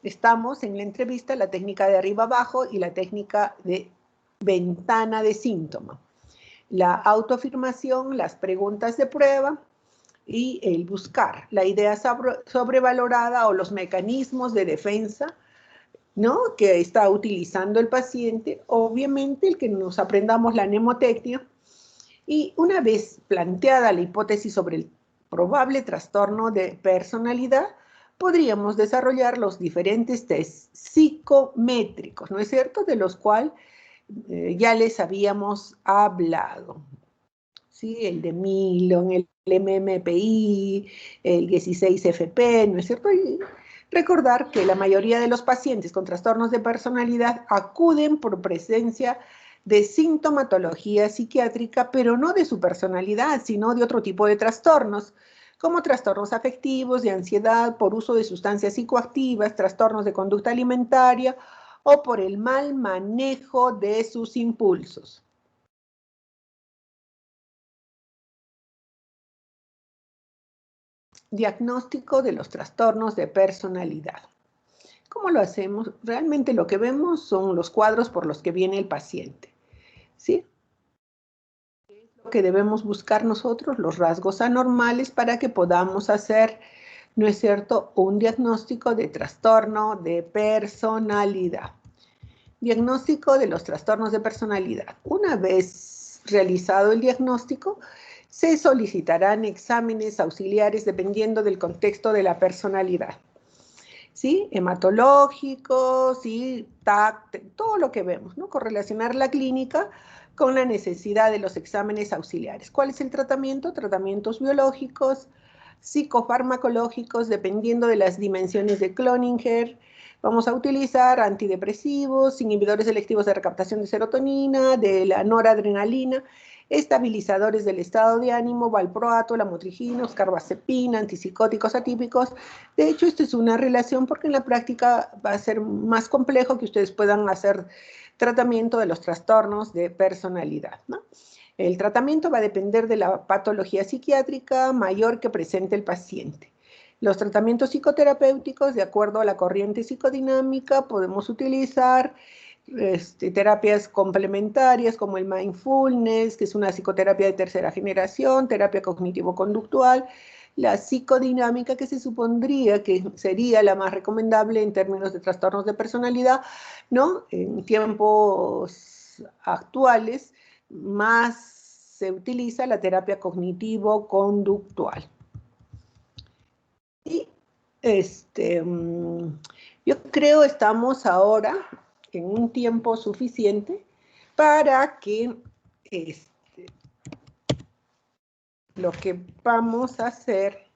Estamos en la entrevista, la técnica de arriba abajo y la técnica de ventana de síntoma. La autoafirmación, las preguntas de prueba y el buscar. La idea sobrevalorada o los mecanismos de defensa, ¿no?, que está utilizando el paciente. Obviamente el que nos aprendamos la mnemotecnia. Y una vez planteada la hipótesis sobre el probable trastorno de personalidad, podríamos desarrollar los diferentes test psicométricos, ¿no es cierto?, de los cuales ya les habíamos hablado. ¿Sí? El de Milon, el MMPI, el 16FP, ¿no es cierto? Y recordar que la mayoría de los pacientes con trastornos de personalidad acuden por presencia de sintomatología psiquiátrica, pero no de su personalidad, sino de otro tipo de trastornos, como trastornos afectivos, de ansiedad, por uso de sustancias psicoactivas, trastornos de conducta alimentaria o por el mal manejo de sus impulsos. Diagnóstico de los trastornos de personalidad. ¿Cómo lo hacemos? Realmente lo que vemos son los cuadros por los que viene el paciente, ¿sí? ¿Qué es lo que debemos buscar nosotros? Los rasgos anormales para que podamos hacer, ¿no es cierto?, un diagnóstico de trastorno de personalidad. Diagnóstico de los trastornos de personalidad. Una vez realizado el diagnóstico, se solicitarán exámenes auxiliares dependiendo del contexto de la personalidad. ¿Sí? Hematológicos, ¿sí? TAC, todo lo que vemos, ¿no? Correlacionar la clínica con la necesidad de los exámenes auxiliares. ¿Cuál es el tratamiento? Tratamientos biológicos, psicofarmacológicos, dependiendo de las dimensiones de Cloninger. Vamos a utilizar antidepresivos, inhibidores selectivos de recaptación de serotonina, de la noradrenalina, estabilizadores del estado de ánimo, valproato, lamotrigina, carbazepina, antipsicóticos atípicos. De hecho, esto es una relación porque en la práctica va a ser más complejo que ustedes puedan hacer tratamiento de los trastornos de personalidad, ¿no? El tratamiento va a depender de la patología psiquiátrica mayor que presente el paciente. Los tratamientos psicoterapéuticos, de acuerdo a la corriente psicodinámica, podemos utilizar terapias complementarias como el mindfulness, que es una psicoterapia de tercera generación, terapia cognitivo-conductual, la psicodinámica, que se supondría que sería la más recomendable en términos de trastornos de personalidad, ¿no? En tiempos actuales, más se utiliza la terapia cognitivo-conductual. Y yo creo estamos ahora en un tiempo suficiente para que lo que vamos a hacer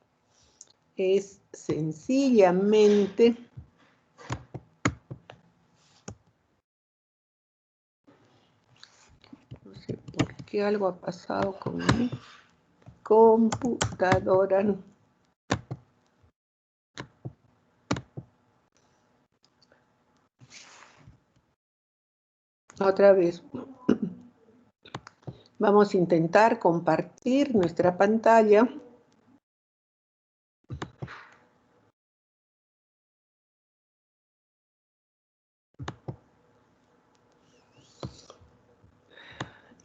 es sencillamente no sé por qué algo ha pasado con mi computadora. Otra vez. Vamos a intentar compartir nuestra pantalla.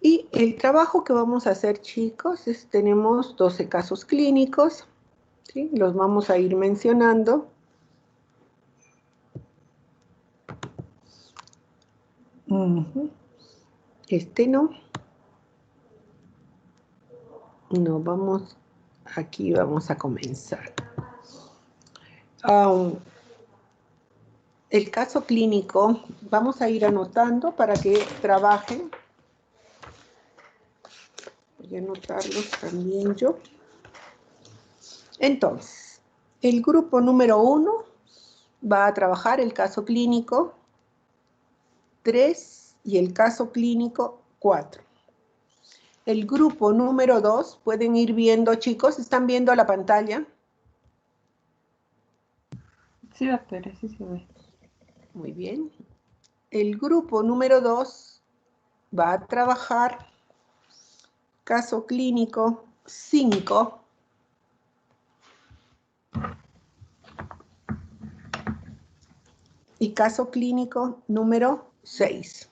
Y el trabajo que vamos a hacer, chicos, es tenemos 12 casos clínicos, ¿sí? Los vamos a ir mencionando. No. No, aquí vamos a comenzar. El caso clínico, vamos a ir anotando para que trabajen. Voy a anotarlos también yo. Entonces, el grupo número 1 va a trabajar el caso clínico 3 y el caso clínico 4. El grupo número 2, pueden ir viendo, chicos, ¿están viendo la pantalla? Sí, doctora, sí se ve. Muy bien. El grupo número 2 va a trabajar caso clínico 5. Y caso clínico número 6.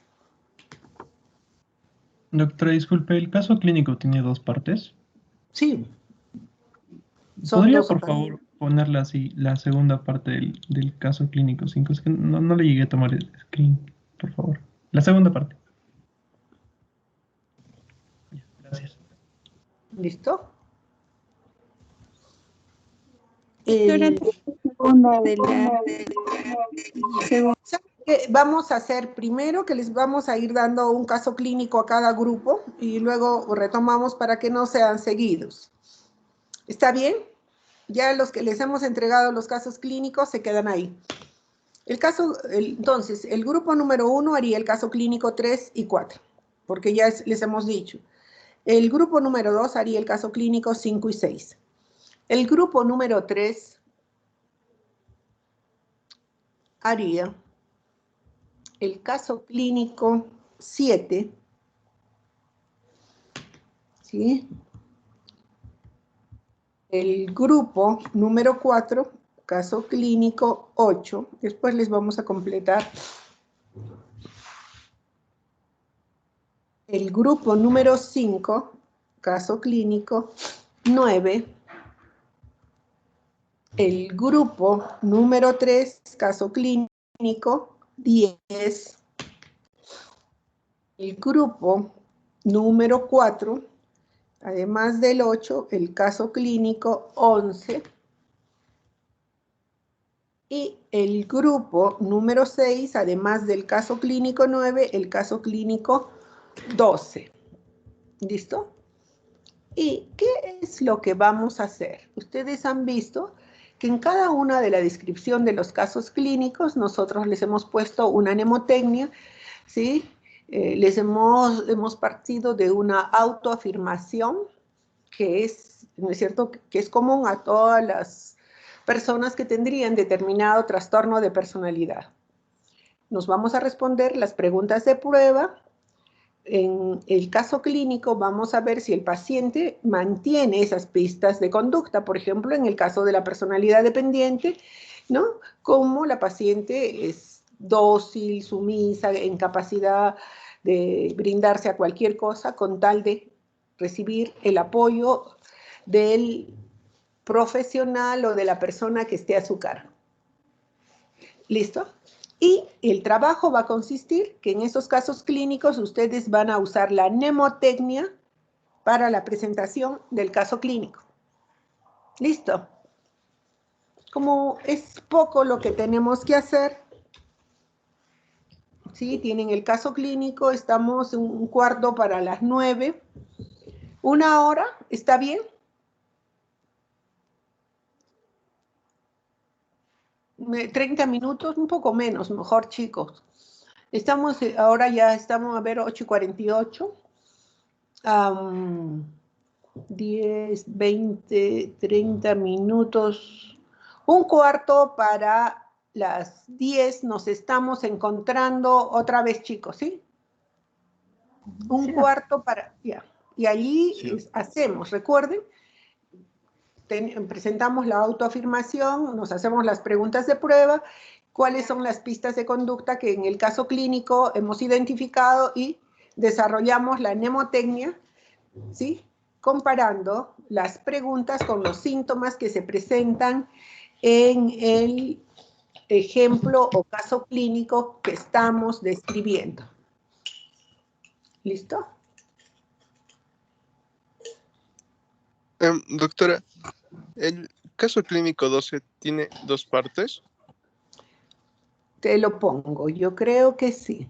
Doctora, disculpe, ¿el caso clínico tiene 2 partes? Sí. ¿Podría, por favor, ponerla así, la segunda parte del caso clínico 5? Es que no le llegué a tomar el screen, por favor. La segunda parte. Gracias. ¿Listo? Vamos a hacer primero que les vamos a ir dando un caso clínico a cada grupo y luego retomamos para que no sean seguidos. ¿Está bien? Ya los que les hemos entregado los casos clínicos se quedan ahí. Entonces, el grupo número 1 haría el caso clínico 3 y 4, porque ya les hemos dicho. El grupo número 2 haría el caso clínico 5 y 6. El grupo número 3 haría el caso clínico 7, ¿sí? El grupo número 4, caso clínico 8. Después les vamos a completar. El grupo número 5, caso clínico 9. El grupo número 3, caso clínico 10. El grupo número 4, además del 8, el caso clínico 11. Y el grupo número 6, además del caso clínico 9, el caso clínico 12. ¿Listo? ¿Y qué es lo que vamos a hacer? Ustedes han visto que en cada una de la descripción de los casos clínicos nosotros les hemos puesto una mnemotecnia, ¿sí? Les hemos partido de una autoafirmación que es, ¿no es cierto?, que es común a todas las personas que tendrían determinado trastorno de personalidad. Nos vamos a responder las preguntas de prueba. En el caso clínico vamos a ver si el paciente mantiene esas pistas de conducta. Por ejemplo, en el caso de la personalidad dependiente, ¿no?, como la paciente es dócil, sumisa, en capacidad de brindarse a cualquier cosa con tal de recibir el apoyo del profesional o de la persona que esté a su cargo. ¿Listo? Y el trabajo va a consistir que en esos casos clínicos ustedes van a usar la mnemotecnia para la presentación del caso clínico. ¿Listo? Como es poco lo que tenemos que hacer, ¿sí? Tienen el caso clínico, estamos en 8:45. 1 hora, ¿está bien? ¿30 minutos? Un poco menos, mejor, chicos. Ahora ya estamos, a ver, 8:48. 10, 20, 30 minutos. 1/4 para las 10 nos estamos encontrando otra vez, chicos, ¿sí? 1/4 para, ya. Y allí Sí. hacemos, recuerden, presentamos la autoafirmación, nos hacemos las preguntas de prueba, cuáles son las pistas de conducta que en el caso clínico hemos identificado y desarrollamos la mnemotecnia, ¿sí?, comparando las preguntas con los síntomas que se presentan en el ejemplo o caso clínico que estamos describiendo. ¿Listo? Doctora, ¿el caso clínico 12 tiene 2 partes? Te lo pongo, yo creo que sí.